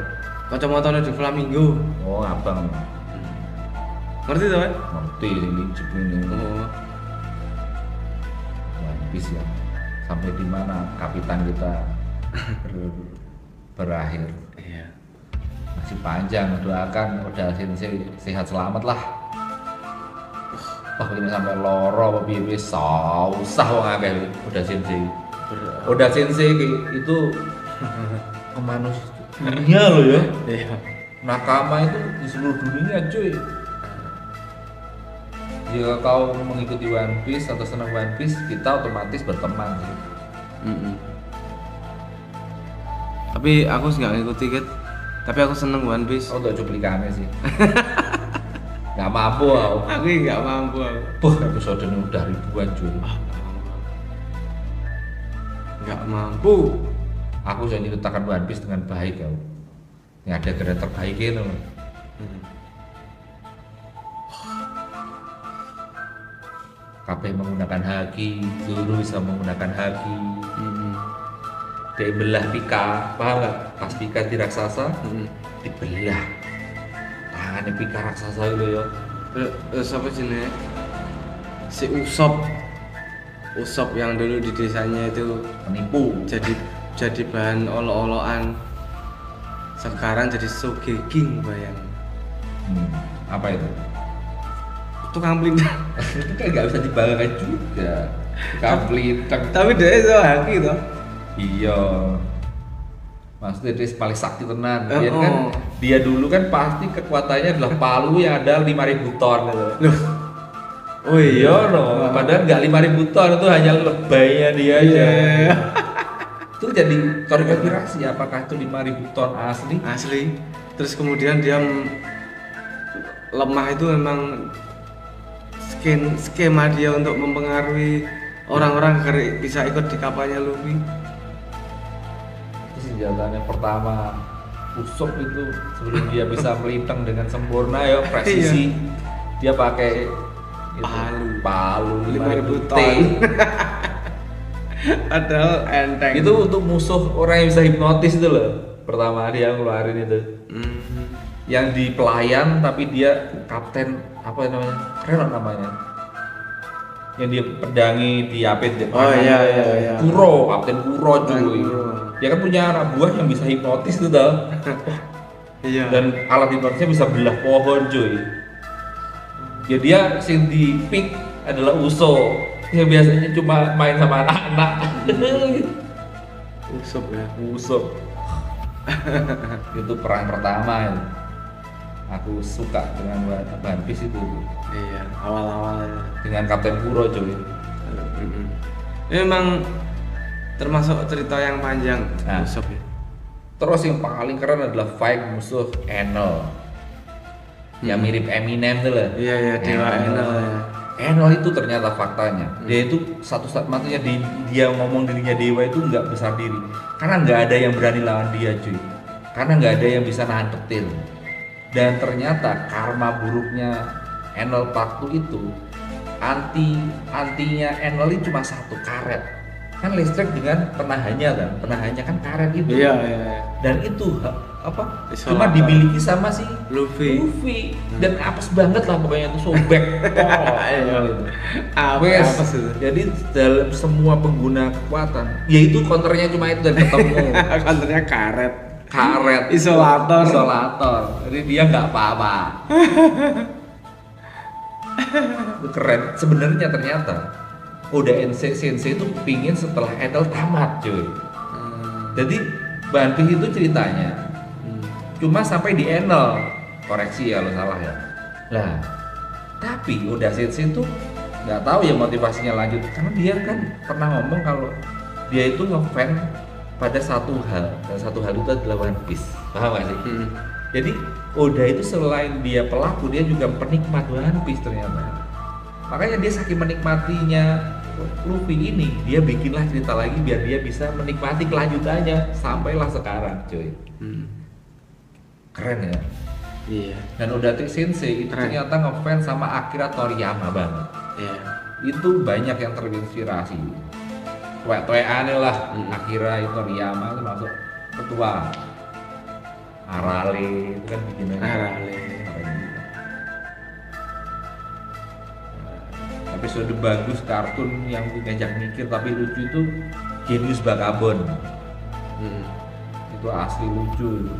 Kacamatane di flamingo. oh abang Ngerti to, Pak? ngerti sing lincip ini Oh. One Piece ya sampai di mana kapitan kita berakhir Iya. masih panjang doakan udah sensei sehat selamat lah wah ini sampai loro apa piye susah wong akeh udah sensei udah sensei itu kemanusiaan dunia loh ya Iya. nakama itu di seluruh dunia cuy jika kau mengikuti One Piece atau senang One Piece kita otomatis berteman sih. Tapi aku nggak ngikuti Ket. Tapi aku seneng One Piece. Oh untuk cuplikannya sih nggak mampu aku Aku nggak mampu aku. Puh, episode ini udah ribuan cuy. Nggak mampu. Aku sudah diletakkan One Piece dengan baik kau. Ini ada keren terbaik itu. Kabeh menggunakan haki, Zoro bisa menggunakan haki. Dia belah Pika, paham nggak? Pas Pika di raksasa, dibelah. Tangannya Pika raksasa itu ya. Siapa sini? Si Usop. Usop yang dulu di desanya itu Penipu. jadi bahan olok-olokan. Sekarang jadi Sogeking bayang. Apa itu? Tukang pelintang. Itu kan nggak bisa dibanggakan juga. Kaplitang. Tapi dia itu haki toh. Iya. Maksudnya dia paling sakti tenan. Dia kan dia dulu kan pasti kekuatannya adalah palu yang ada 5.000 ton gitu. Loh. Oh iya. No. Padahal nggak 5.000 ton, itu hanya lebaynya dia aja. Iya. Itu jadi teori konspirasi, apakah itu 5.000 ton asli? Asli. Terus kemudian dia lemah itu memang skema dia untuk mempengaruhi orang-orang agar bisa ikut di kapalnya Luffy. Senjatanya pertama Usopp itu sebelum dia bisa melintang dengan sempurna ya presisi, dia pakai itu, palu 5.000 T. ton. Padahal enteng. Itu untuk musuh orang yang bisa hipnotis itu loh. Pertama dia ngeluarin itu. Yang di pelayan tapi dia kapten apa namanya? Keren namanya. Yang dia pedangi di apit di Oh iya. Kuro, kapten Kuro cuy. Kuro. Dia kan punya anak buah yang bisa hipnotis tuh tau. Iya. Dan alat hipnotisnya bisa belah pohon cuy. Ya dia sing di pick adalah Usopp yang biasanya cuma main sama anak-anak. Usopp ya. Usopp. Itu perang pertama ya. Aku suka dengan One Piece itu. Iya, awal-awalnya. Dengan Kapten Kuro cuy. Ini memang termasuk cerita yang panjang. Nah. Usopp ya. Terus yang paling keren adalah fight musuh Enel. Yang mirip Eminem tuh lah. Iya, Dewa Enel ya. Enel itu ternyata faktanya dia itu satu-satunya dia ngomong dirinya dewa itu nggak besar diri karena nggak ada yang berani lawan dia cuy, karena nggak ada yang bisa nahan petir. Dan ternyata karma buruknya Enel waktu itu antinya Enel itu cuma satu, karet. Kan listrik dengan penahannya kan karet itu. Iya. Dan itu Isolator. cuma dimiliki sama si Luffy. Dan apes banget lah pokoknya itu sobek. Wes. Apes itu. Jadi dalam semua pengguna kekuatan, yaitu counternya cuma itu dan ketemu Kantornya karet. Isolator. Jadi dia nggak apa-apa. Itu keren. Sebenarnya ternyata Oda Sensei itu pingin setelah Enel tamat cuy. Jadi One Piece itu ceritanya cuma sampai di Enel, koreksi ya lo salah ya. Lah, tapi Oda Sensei itu nggak tahu ya motivasinya lanjut karena dia kan pernah ngomong kalau dia itu ngefans pada satu hal, dan satu hal itu adalah One Piece. Paham gak sih? Jadi Oda itu selain dia pelaku, dia juga penikmat One Piece ternyata. Makanya dia saking menikmatinya Luffy ini, dia bikinlah cerita lagi biar dia bisa menikmati kelanjutannya sampailah sekarang, cuy. Keren ya. Iya. Dan Oda Sensei itu Keren. ternyata ngefans sama Akira Toriyama banget. Iya. Itu banyak yang terinspirasi. Tuek-tuekannya lah, Akira Toriyama itu masuk ketua. Arale itu kan bikinannya. Arale. Episode bagus kartun yang ngajak mikir tapi lucu itu Genius Vagabond. Itu asli lucu.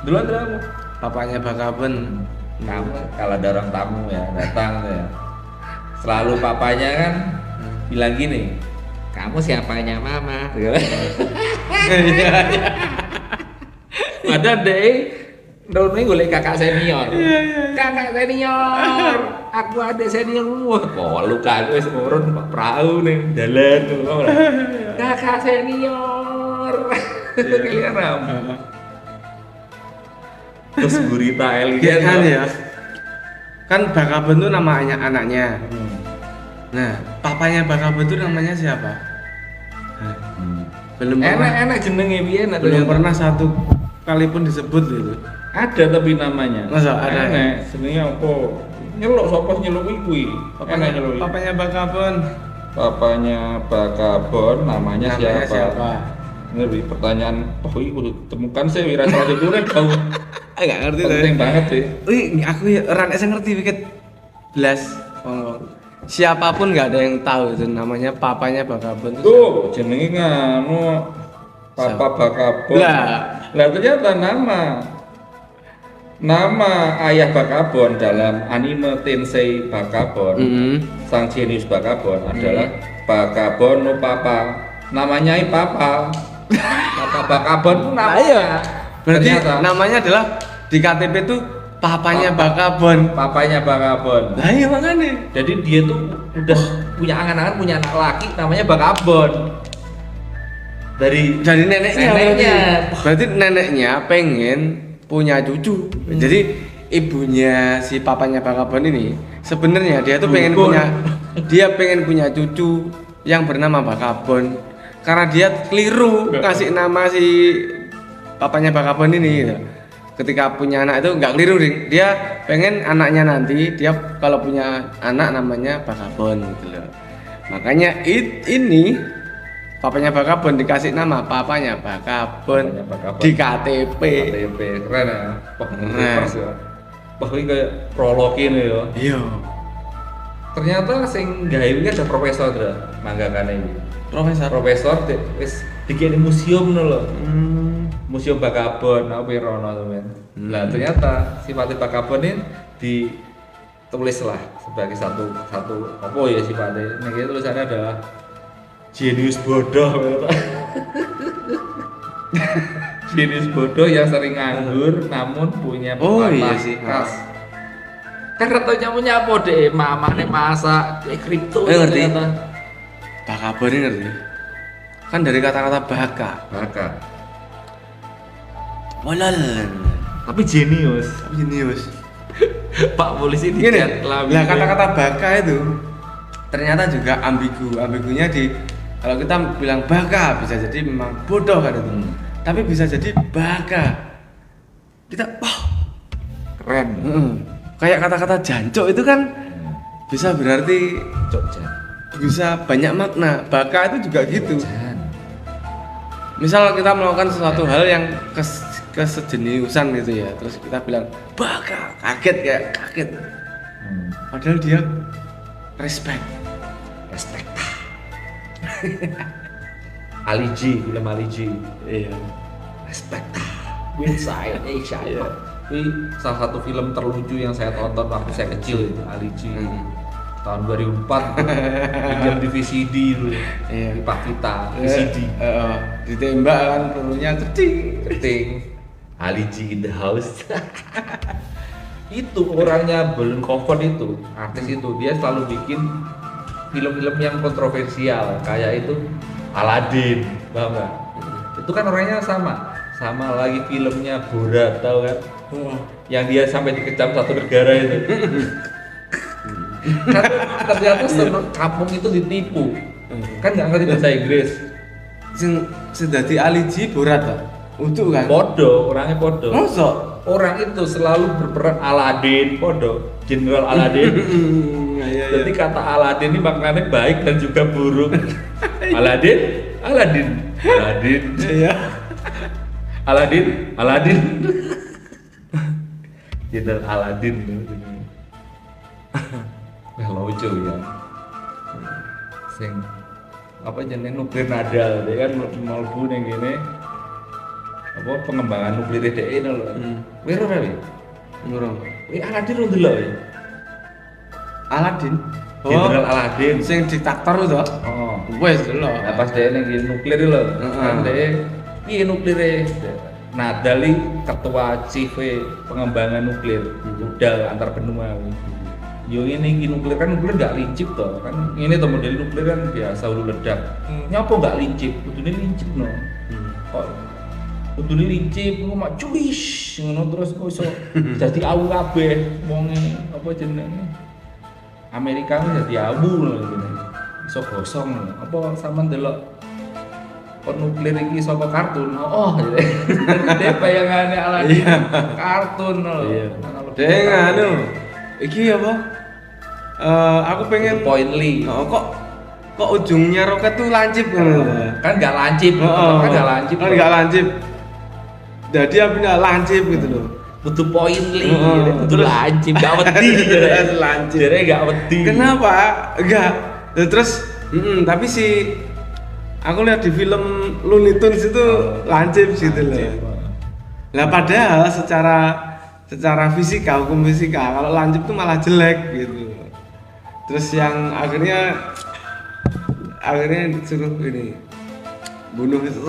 Duluan. Papanya Vagabond. Kamu kalau ada orang tamu ya datang tuh ya, selalu papanya kan bilang gini, kamu siapanya mama? Padahal deh Doni golek kakak senior. Kakak senior. Aku ada senior. Wah, lu kan wis urun perahu nih dalan. Kakak senior. Keliran. Terus gurita Iya kan ya. Kan Vagabond itu namanya anaknya. Nah, papanya Vagabond itu namanya siapa? Belum pernah. Enak jenenge piye nak Belum pernah satu kali pun disebut gitu. ada tapi namanya. Masa ada? Enak, jenenge apa? Nyeluk sapa nyeluk kuwi? Enak nyeluk. Papanya Vagabond. Papanya Vagabond namanya siapa? siapa? Ini pertanyaan, oh ini kudu temukan sih Wira Selalu kan kau Enggak ngerti penting banget sih. Wih, aku ya orang saya ngerti dikit. Belas. Siapapun nggak ada yang tahu itu namanya papanya Vagabond itu. Tuh, jenenge nganu Papa Vagabond. Lah ternyata nama ayah Vagabond dalam anime Tensei Vagabond, sang jenius Vagabond adalah Vagabond no Papa. Namanya Papa. Kata Bakabon pun Nah, namanya. iya. Berarti Ternyata namanya adalah di KTP tuh papanya Bakabon. papanya Bakabon. Nah iya makanya. Jadi dia tuh udah punya angan-angan punya anak laki namanya Bakabon. Dari Neneknya. Neneknya. Berarti neneknya pengen punya cucu. Jadi ibunya si papanya Bakabon ini sebenarnya dia tuh pengen Dukun. pengen punya cucu yang bernama Bakabon karena dia keliru kasih nama si papanya Bakabon ini gitu. Ketika punya anak itu nggak keliru Ding. Dia pengen anaknya nanti dia kalau punya anak namanya Bakabon gitu loh. Makanya ini papanya Bakabon dikasih nama papanya Bakabon Papanya Bakabon. di KTP. KTP keren ya. Wah, Keren. pas ya. Wah, ini kayak prolog ini ya. Iya. Ternyata sing gawe iki ada profesor Dra, manggakane iki. Profesor wis dikene museum ngono lho. Museum Bakabon apa rono to men. Lah ternyata sifatnya Bakabon ini ditulis lah sebagai satu apa ya sifatnya. Nah, gitu tulisannya adalah jenius bodoh. Jenius bodoh yang sering nganggur namun punya Oh, pepatah iya sih. khas. Kan katanya punya apa deh, mamane masak kripto Ngerti. ternyata. Bakabon ini ngerti? Kan dari kata-kata baka. Baka. Walal. Tapi jenius. Jenius. Pak polisi Gini, dicat lah kata-kata baka itu ternyata juga ambigu. Ambigunya di kalau kita bilang baka bisa jadi memang bodoh kan itu. Tapi bisa jadi baka. Kita keren. kayak kata-kata jancuk itu kan bisa berarti Jogja. bisa banyak makna. Baka itu juga gitu. Jan. Misal kita melakukan sesuatu hal yang kesejeniusan gitu ya, terus kita bilang baka, kaget. Padahal dia respect. Ali G, film Ali G. Iya. Respect. Winside Asia. Ini salah satu film terlucu yang saya tonton waktu saya kecil itu Ali G. Tahun 2004 pinjam di VCD dulu. Iya. Di Pak Kita VCD. Ditembak kan pelurunya ceting. Keting Ali G in the house. Itu orangnya Belum Cover itu artis itu dia selalu bikin film-film yang kontroversial kayak itu Aladdin, paham nggak? Itu kan orangnya sama lagi filmnya Borat, tahu kan? Yang dia sampai dikecam satu negara itu. Kan ternyata seluruh kampung itu ditipu, kan nggak ngerti bahasa Inggris. Sing dadi Ali G Borat ta? Utuh kan? Podo, orangnya podo. Mosok? Orang itu selalu berperan Aladdin, podo, Jenderal Aladdin. Iya. Jadi kata Aladdin ini maknanya baik dan juga buruk. Aladdin. Iya. Aladdin. Jenderal Aladdin. Nah, lucu ya. Sing apa jenenge nuklir nadal, dia kan mlebu ning kene. Apa pengembangan nuklir DE itu lho. Wiro ora wi? Ngurung. Aladdin lho ndelok ya. Aladdin. Jenderal Aladdin. Sing diktator itu. Oh. Wes delok. Nah, pas dia ning nuklir lho. Kan dia piye nuklire? Nadal iki ketua chief pengembangan nuklir. Udah antar benua. Yo ini nuklir kan nuklir nggak lincip toh kan ini toh model nuklir kan biasa hulu ledak nyapo nggak lincip kudune lincip no kok kudune lincip ngono mak cuis ngono terus kok iso dadi awu kabeh wonge apa jenenge Amerika kan dadi awu lho ngene iso gosong lho apa sampean delok kok nuklir iki saka kartun jadi bayangane Aladdin kartun lho Deng anu. Iki apa? Aku pengen poinly kok ujungnya roket tuh lancip kan nggak lancip kan nggak lancip jadi apinya lancip gitu loh butuh poinly butuh terus- lancip nggak wedi Lancip. jadi nggak wedi kenapa enggak terus tapi si aku lihat di film Looney Tunes itu lancip gitu loh lah padahal secara fisika hukum fisika kalau lancip tuh malah jelek gitu terus yang akhirnya suruh ini bunuh itu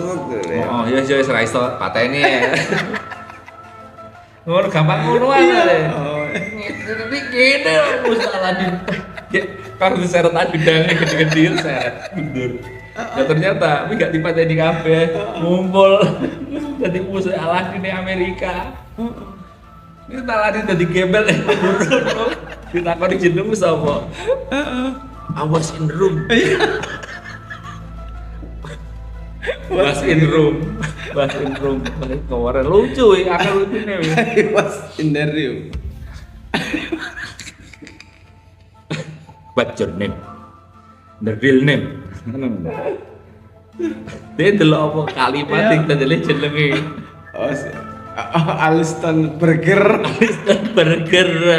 ya. Oh, ya wis ra iso pateni ya. Ngono gampang ngono ae. Oh, Ngene gini Aladin. Ya, kalau diseret adudangnya gede-gede seret mundur. Ya ternyata tapi gak dipateni kabeh, ngumpul. Dadi musuh Aladin di Amerika. Ini Aladin dadi gembel. Ditakoni jenengmu sapa? I was in room. Was in room. Kemarin lucu ya, akal lucunya ya. I was in the room. What's your name? The real name. Dia delok apa kalimat yang tadi jenenge. Oh, Aliston Burger. Aliston Burger.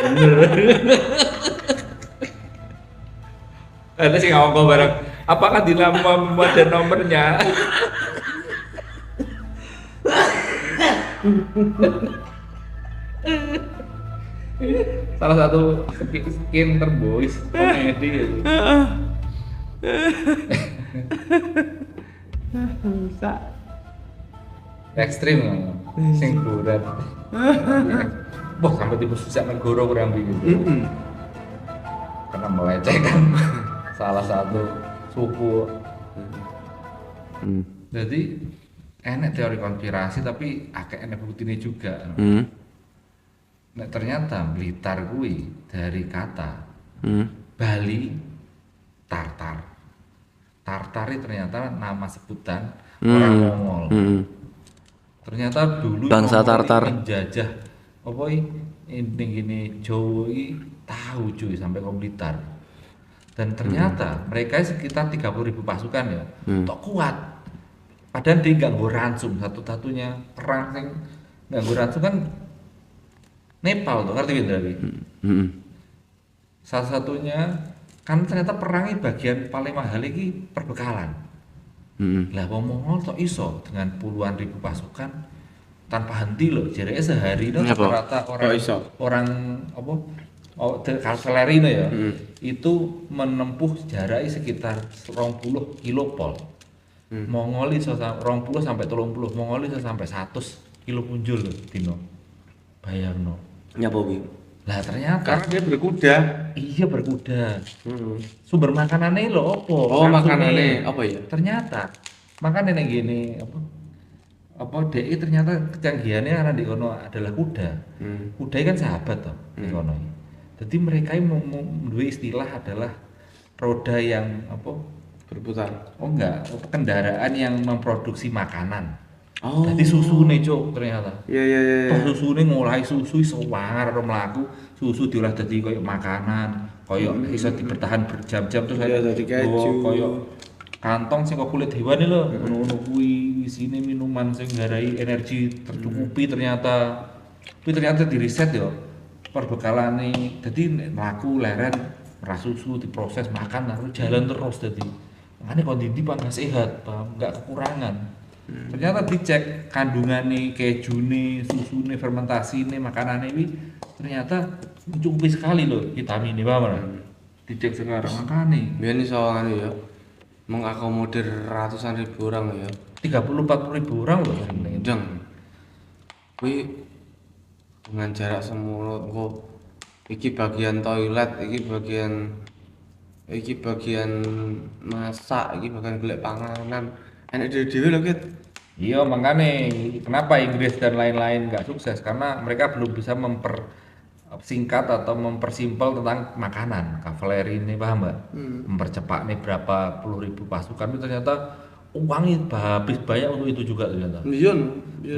Bener. Ada sih ngomong bareng. Apakah di nama ada nomornya? Salah satu skin terbois komedi gitu. Ekstrim sing berat. Wah, sampai dibusukan negara kurang begitu. Karena melecehkan salah satu suku. Jadi enak teori konspirasi tapi akeh enak buktinya juga. Nah, ternyata Blitar kuwi dari kata Bali Tartar. Tartar itu ternyata nama sebutan orang Mongol. Ternyata dulu Bangsa Mongol Tartar menjajah apa ini gini Jawa ini tahu cuy sampai ke Blitar. Dan ternyata mereka sekitar 30.000 pasukan ya. Tok kuat. Padahal dia nggak ransum, satu-satunya perang yang nggak ransum kan Nepal tuh, ngerti gitu lagi. Salah satunya kan ternyata perangnya bagian paling mahal ini perbekalan. Lah wong Mongol tok iso dengan puluhan ribu pasukan tanpa henti loh. Jadi sehari itu rata-rata orang apa? Oh, kavaleri ya. Itu menempuh jarak sekitar 20 kilopol. Mongol iso 20 sampai 30, Mongol iso sampai 100 kilo punjul loh dino. Bayangno. Nyapa wi? Lah ternyata Karena dia berkuda. iya berkuda. Sumber makanannya lho opo? Oh, makanannya apa ya? Ternyata makanannya gini apa DI ternyata kecanggihannya karena di kono adalah kuda. Kuda kan sahabat toh di kono. Jadi mereka mempunyai istilah adalah roda yang apa Berputar. oh enggak kendaraan yang memproduksi makanan. Oh. Jadi susu nih cok ternyata. Iya. Toh susu nih ngolahi susu iso wangar karo mlaku, susu diolah dadi koyo makanan, koyo iso bertahan berjam-jam terus Iya, dadi keju. koyo kantong sing kok kulit hewan lho, ngono kuwi isine minuman sing nggarai energi tercukupi ternyata. Tapi ternyata di riset yo perbekalane dadi mlaku leren meras susu diproses makan lalu jalan terus dadi. Makane kon ndi Pak nggak sehat, Pak, enggak kekurangan. Ternyata dicek kandungannya, kejune, susune, fermentasinya, makanannya ini ternyata mencukupi sekali loh vitaminnya, paham kan? Dicek sekarang makanya Biar nih soalnya ya mengakomodir ratusan ribu orang ya. 30-40 ribu orang loh. Deng. Wih dengan jarak semulut kok iki bagian toilet, iki bagian masak, iki bagian golek panganan. Enak dhewe lho Kit. Iya makanya kenapa Inggris dan lain-lain nggak sukses karena mereka belum bisa mempersingkat atau mempersimpel tentang makanan. Kavaleri ini paham mbak? Mempercepat nih berapa puluh ribu pasukan itu ternyata uangnya habis banyak untuk itu juga ternyata. Iya.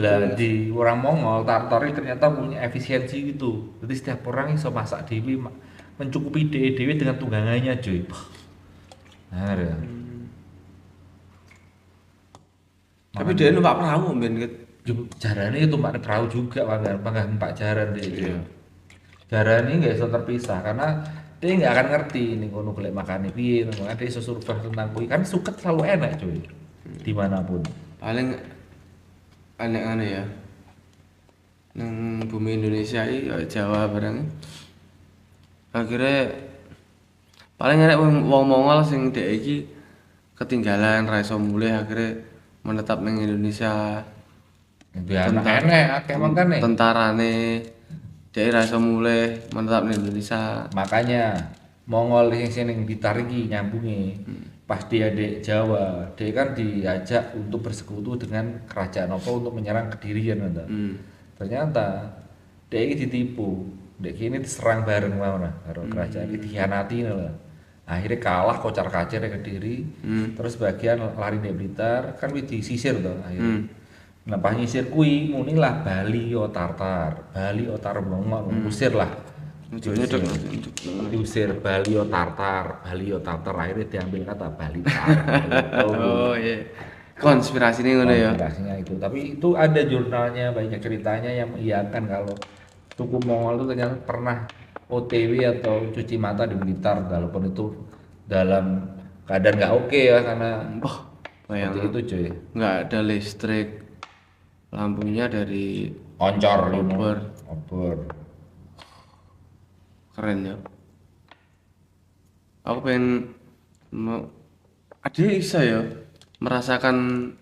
Lah di orang Mongol Tartari ternyata punya efisiensi gitu. Jadi setiap orang iso masak dewi mencukupi dewi dengan tunggangannya cuy. Nah, ya. Tapi dia numpak perahu ben Kit. Jarane itu mak perahu juga panggang Pak Jaran dia. Iya. Jaran ini nggak bisa terpisah karena dia nggak akan ngerti ini kono golek makane piye, makanya dia iso survei tentang kuwi kan suket selalu enak cuy. Dimanapun. Paling aneh-aneh ya. Nang bumi Indonesia iki ya Jawa barang. Akhirnya paling enak wong Mongol sing dek iki ketinggalan ra iso mulih akhirnya menetap ning Indonesia. Itu enak akeh makane. Tentarane dek ra iso mulih menetap ning Indonesia. Makanya Mongol sing ning Blitar iki nyambungi. Pas dia di Jawa, dia kan diajak untuk bersekutu dengan kerajaan apa untuk menyerang Kedirian kan. Ternyata dia ini ditipu. Dia ini diserang bareng mana karo kerajaan ini dikhianati lah. Akhirnya kalah kocar-kacir ke Kediri. Terus bagian lari di Blitar kan wis disisir to akhirnya. Nah pas nyisir kuwi munilah Bali o Tartar, Bali o Mongol usir lah. Diusir Bali o Tartar, akhirnya diambil kata Bali Tartar. Oh iya. Konspirasi ini ngono ya. Konspirasinya itu, tapi itu ada jurnalnya, banyak ceritanya yang mengiyakan kalau suku Mongol itu ternyata pernah OTW atau cuci mata di Blitar, walaupun itu dalam keadaan nggak oke ya karena Bayang seperti itu cuy. nggak ada listrik, lampunya dari Oncor, obor. Keren ya. Aku pengen ada bisa ya merasakan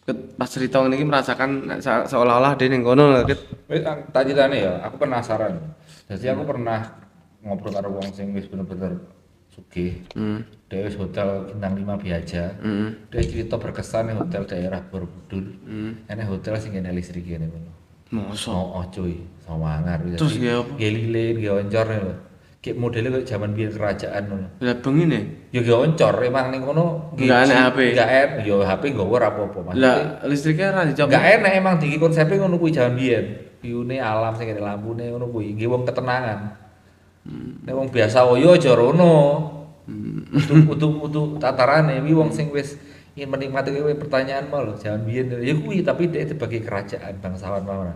pas cerita ini merasakan seolah-olah dia ning kono lho, Kit. Tadi ya, aku penasaran. Jadi aku pernah ngobrol karo wong sing wis bener-bener sugih. Dia wis hotel bintang 5 biaja. Dia cerita berkesan nih hotel daerah Borobudur. Enek hotel sing ngene listrik ngene ngono. Mosok. Oh cuy, sawangar. Terus ya apa? Nggih lilin, nggih oncor lho. Kayak modelnya kayak zaman biyen kerajaan ngono. Lah bengi nih. Ya nggih oncor emang ning kono Nggak enak HP. Enggak enak, ya HP nggawa ora apa-apa Mas. Lah listriknya ra dicoba. Enggak enak emang di konsepnya ngono kuwi zaman biyen. View-ne alam sing ada lampune ngono kuwi, nggih wong ketenangan. Nek wong biasa oyo aja rono. Utuh tatarane wi wong sing wis ingin menikmati kuwi pertanyaan mau lho jangan biyen ya kuwi tapi dia sebagai kerajaan bangsawan mawon.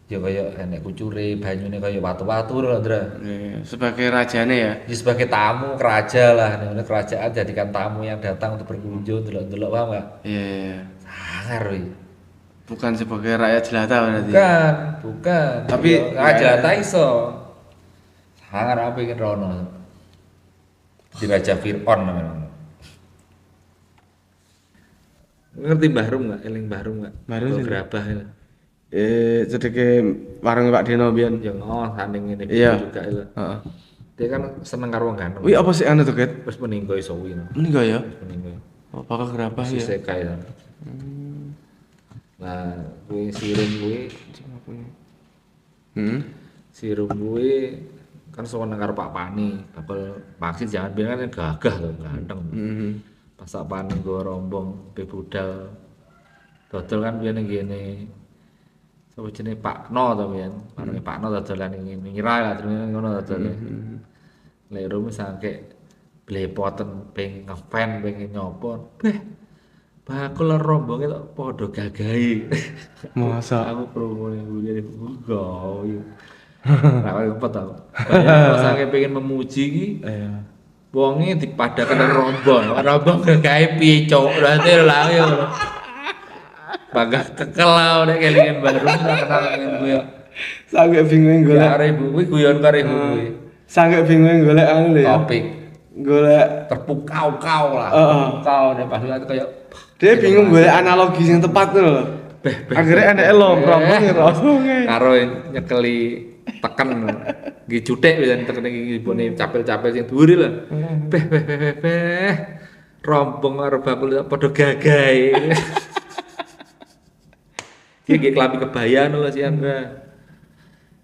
Ya kaya enek kucure banyune kaya watu-watu lho Ndra. Iya, sebagai rajane ya. Ya sebagai tamu keraja lah nek kerajaan jadikan tamu yang datang untuk berkunjung delok-delok paham enggak? Iya. Sangar wi. Bukan sebagai rakyat jelata berarti. Bukan. Tapi rakyat jelata iso. Sangar apa ingin rono. Di Raja Fir'aun namanya. Ngerti Mbah Rum enggak? Eling Mbah Rum enggak? Mbah Rum sih. Gerabah itu. Sedeke warung Pak Dino biyen. Ya sanding ngene Iya. juga itu. Heeh. Dia kan seneng karo wong ganteng. Wih, apa sih anu tuh, Ket? Wis meninggal iso kuwi. Enggak ya? Meninggal. Apakah gerabah Si ya? sekai. Nah, kuwi sirum kuwi sirum kuwi kan seneng karo Pak Pani. Bakal vaksin jangan bilang kan gagah tuh ganteng. Pas Pak Pani nggo rombong pe budal. Dodol kan biyen ngene. Sapa jenenge Pak No to biyen. Marane Pak No dodolan ning ngira lah terus ngono dodol. Lek rum sangke blepoten ping ngefan pengen nyopo. Bakul rombonge tok padha gagahi. Masa Aku promo ning ngene gawe. Ora repot aku. Kalau sangke pengen memuji iki iya. wonge dipadakan rombong. Rombong gagahe piye cowok berarti lah yo. Bagah kekel lah nek kelingan baru ora kenal dengan gue. Sange bingung golek. Ya ibu kuwi guyon karo ibu kuwi. Sange bingung golek anu lho ya. Topik Golek terpukau-kau lah. Heeh. Terpukau dan pas itu kayak dia bingung golek analogi yang tepat tuh lho. Akhirnya enek rombong karo nyekeli teken nggih jutek pisan teken iki ibune capil-capil sing dhuwur lho. Beh. Rombong karo bakul padha gagahe. Iki nggih klambi kebayaan lho si Andra.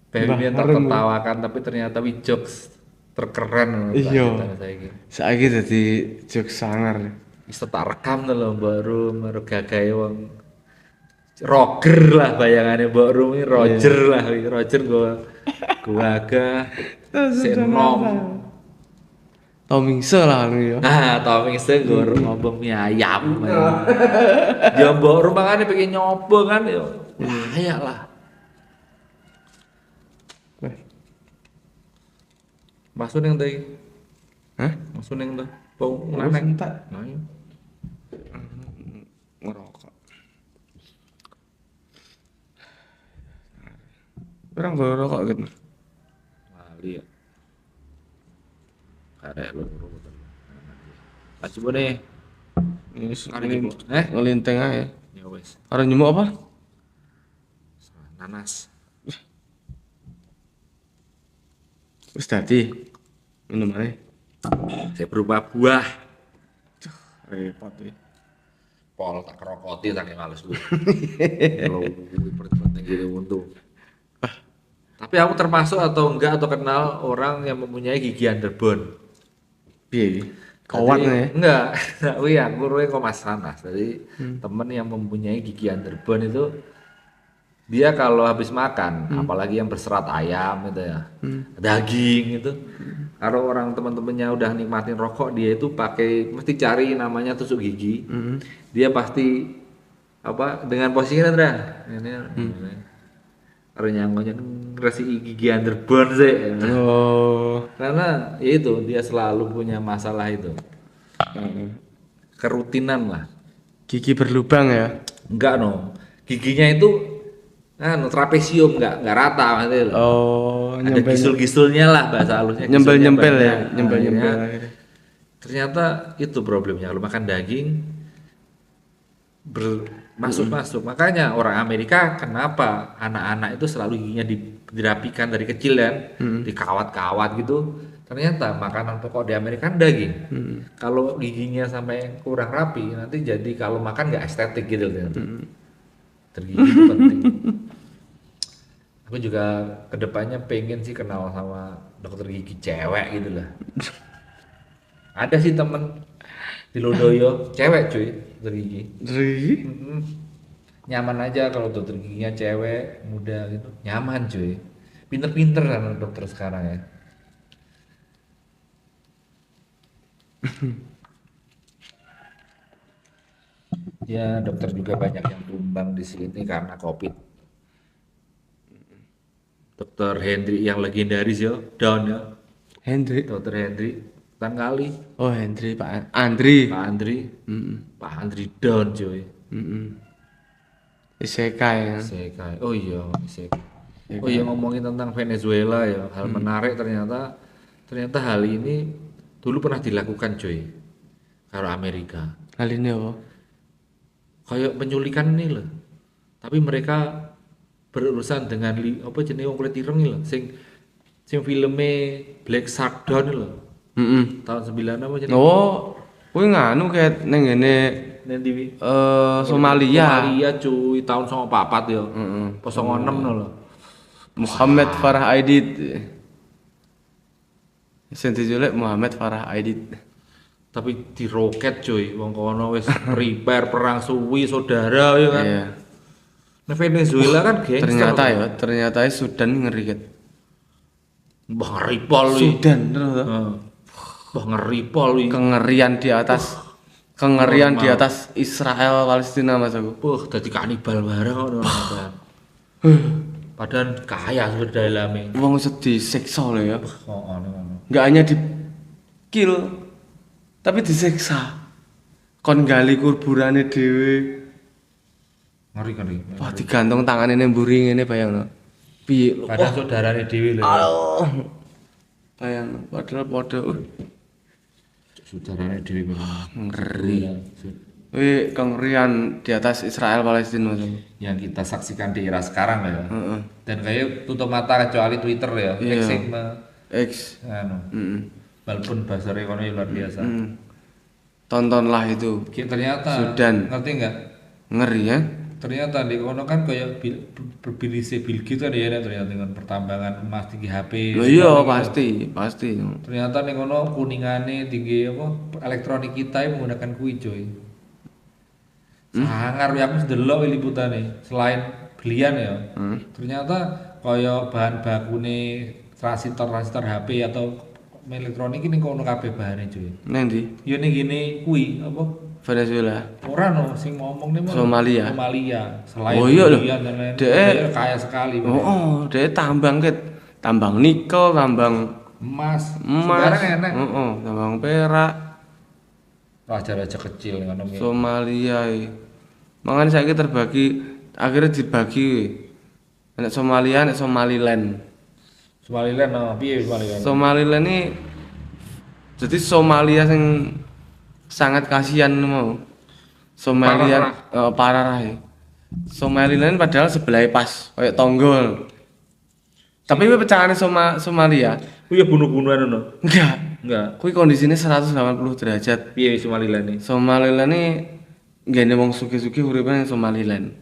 Bayinya tertawakan tapi ternyata wi jokes terkeren Iya. saiki. Saiki dadi jok sangar. Wis tak rekam to lho Mbak Rum karo gagahe wong Roger lah bayangane Mbak Rum iki Roger lah Roger gua agak senom. Tomingse lah anu ya. Nah, Tomingse nggo ngomong mie ayam. Ya Mbak Rum mangane pengen nyoba kan ya. Layak lah. Masuk ning tadi. Hah? Masuk ning tadi. Bau lanang. entak. Nah, iya. Ngerokok. Orang baru rokok gitu. kali ya. Karek loro. Kasih boleh. Ini Arep ngelinteng ae. ya wes. Arep nyemuk apa? Nanas. Wis dadi minum ae. Saya berupa buah. Repot iki. Pol tak kerokoti tak males gue. Kalau penting gitu untuk. Tapi aku termasuk atau enggak atau kenal orang yang mempunyai gigi underbone. Piye iki? Kawat Jadi, ya. Enggak, iya, aku kok Mas Ranas. Jadi temen yang mempunyai gigi underbone itu dia kalau habis makan, apalagi yang berserat ayam gitu ya, daging itu, kalau orang teman-temannya udah nikmatin rokok, dia itu pakai mesti cari namanya tusuk gigi. Dia pasti apa dengan posisinya ini, kalau nyangkutnya resi gigi underbone sih. Oh. Karena ya itu dia selalu punya masalah itu. Kerutinan lah. Gigi berlubang ya. Enggak no. Giginya itu trapesium enggak rata maksudnya loh. Oh, Ada gisul-gisulnya lah bahasa halusnya. nyempel-nyempel gisulnya ya, banyak. nyempel-nyempel. Akhirnya, ternyata itu problemnya kalau makan daging masuk. Makanya orang Amerika kenapa anak-anak itu selalu giginya dirapikan dari kecil kan, dikawat-kawat gitu. Ternyata makanan pokok di Amerika kan daging. Kalau giginya sampai kurang rapi, nanti jadi kalau makan nggak estetik gitu kan. Tergigi itu penting. Aku juga kedepannya pengen sih kenal sama dokter gigi cewek gitu lah. Ada sih temen di Lodoyo, cewek cuy, dokter gigi. Nyaman aja kalau dokter giginya cewek, muda gitu. Nyaman cuy. Pinter-pinter kan dokter sekarang ya. Ya dokter juga banyak yang tumbang di sini karena COVID. Dokter Hendri yang legendaris ya, Down ya. Hendri. Dokter Hendri, kali. Oh, Hendri, Pak Andri. Pak Andri, Pak Andri Down cuy. Isekai ya. Isekai. Oh iya, Isekai. Oh iya ngomongin tentang Venezuela ya, hal menarik ternyata hal ini dulu pernah dilakukan cuy. Kalau Amerika. Hal ini apa? Kayak penculikan ini loh. Tapi mereka berurusan dengan apa jenis wong kulit ireng ini loh. Sing filmnya Black Shark Down loh. Tahun 96 apa jenis? Oh, kuwi nganu kayak ning ngene Nanti Somalia. Somalia cuy, tahun 94 ya. 06 loh. Muhammad Farah Aidit. Sing diculik Muhammad Farah Aidit. Tapi di roket cuy, wong kono wis prepare perang suwi saudara ya kan. Iya. Nah Venezuela kan gangster. Ternyata Sudan ngeri kan. Mbah ngeri pol wi. Sudan terus. Mbah ngeri pol wi. Kengerian di atas Israel Palestina Mas aku. Dadi kanibal bareng kok orang. Padahal kaya sudah dalamnya. Wong sedih disiksa lho ya. Ngono. Enggak hanya di kill tapi disiksa. Kon gali kuburane dhewe. Ngeri. Wah, digantung tangane ning mburi ngene bayangno. Piye? Padahal saudarane dhewe lho. Bayang padahal padha Saudarane dhewe ngeri. Wih, kengerian di atas Israel Palestina Mas. Yang kita saksikan di era sekarang ya. Dan kayak tutup mata kecuali Twitter ya. X. Walaupun bahasa ekonomi luar biasa. Tontonlah itu. Ternyata Sudan. ngerti nggak? Ngeri ya. Ternyata di kono kan kayak berbilisi bilgi itu ada ya ternyata dengan pertambangan emas tinggi HP. Loh iya pasti. Ternyata di kono kuningane tinggi apa elektronik kita yang menggunakan kui coy. Sangar ya aku sedelok liputane selain belian ya. Ternyata kayak bahan bakune transistor HP atau elektronik ini kono kabeh bahane cuy. Nang ndi? Ya ning gini kui apa? Venezuela. Ora no sing ngomong nih Somalia. Selain Oh iya loh. belian dan lain Dek. kaya sekali. Dia tambang nikel, tambang Emas. emas. Sekarang enak. Tambang perak. Raja-raja kecil ngono. Somalia. Makanya saya terbagi, akhirnya dibagi. Enak Somalia, enak Somaliland. Somaliland piye Somaliland? Somaliland ini jadi Somalia yang sangat kasihan mau. Somalia parah ya. Somaliland padahal sebelah pas kayak tonggol. Tapi pecahannya Somalia Oh ya bunuh-bunuhan ngono. Enggak. kuwi kondisinya 180 derajat. Piye Somaliland ini? Somaliland ini gak wong sugih-sugih uripe nang Somaliland.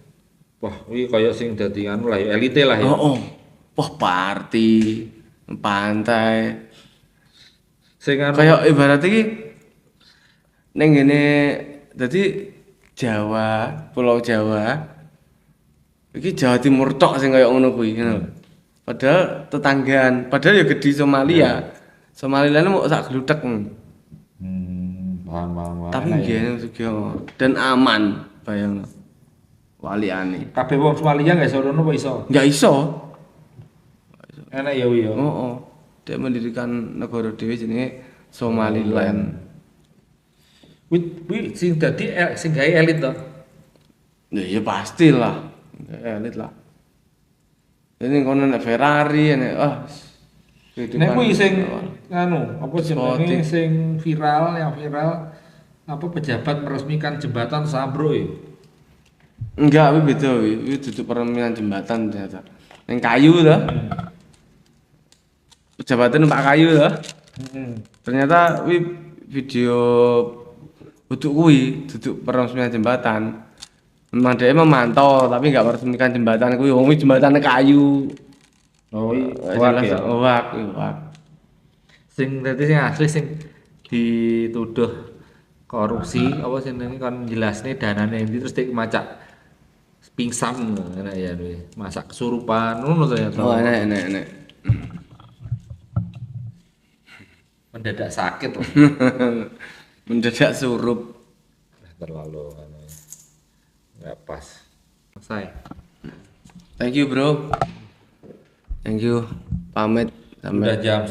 Wah, iki kaya sing dadi anu lah ya, elite lah ya. Oh. Wah, party, pantai. Sing anu Kayak ibarat iki ning ngene dadi Jawa, Pulau Jawa. Iki Jawa Timur tok sing kaya ngono kuwi, ngono. Padahal tetanggaan, padahal ya gede Somalia. Somaliland mau sak gludek. paham. Tapi Enak ya. nggih sugih dan aman bayang. Waliane. Kabeh wong Somalia gak iso rono apa iso? Enggak iso. Enak ya wi ya. Oh. Dia mendirikan negara dhewe jenenge Somaliland. Wi sing dadi sing gawe elit to. Ya pastilah. Elit lah. Ini kono nek Ferrari nek Nek kuwi sing anu, apa jenenge Sporting. sing yang viral apa pejabat meresmikan jembatan Sabro ya? Enggak, wi beda wi. Wi duduk peremian jembatan ternyata. Ning kayu to. Pejabatnya numpak kayu to. Ternyata wi video duduk kuwi, duduk peresmian jembatan. Memang dia memantau tapi enggak meresmikan jembatan kuwi. Wong jembatan kayu. Oh iya, Wak. Sing dadi sing asli sing dituduh korupsi apa jenenge kon jelasne danane endi terus dik macak pingsan enak ya duwe. Masak kesurupan ngono ternyata. Oh, enak. Mendadak sakit loh. Mendadak surup. Terlalu anu. Enggak pas. Selesai. Thank you, bro. Thank you. Pamit Udah sampai jam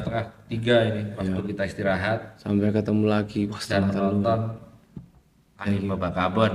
2:30 ini waktu kita istirahat sampai ketemu lagi. Wah, dan setengah telu. menonton anime Babakabon.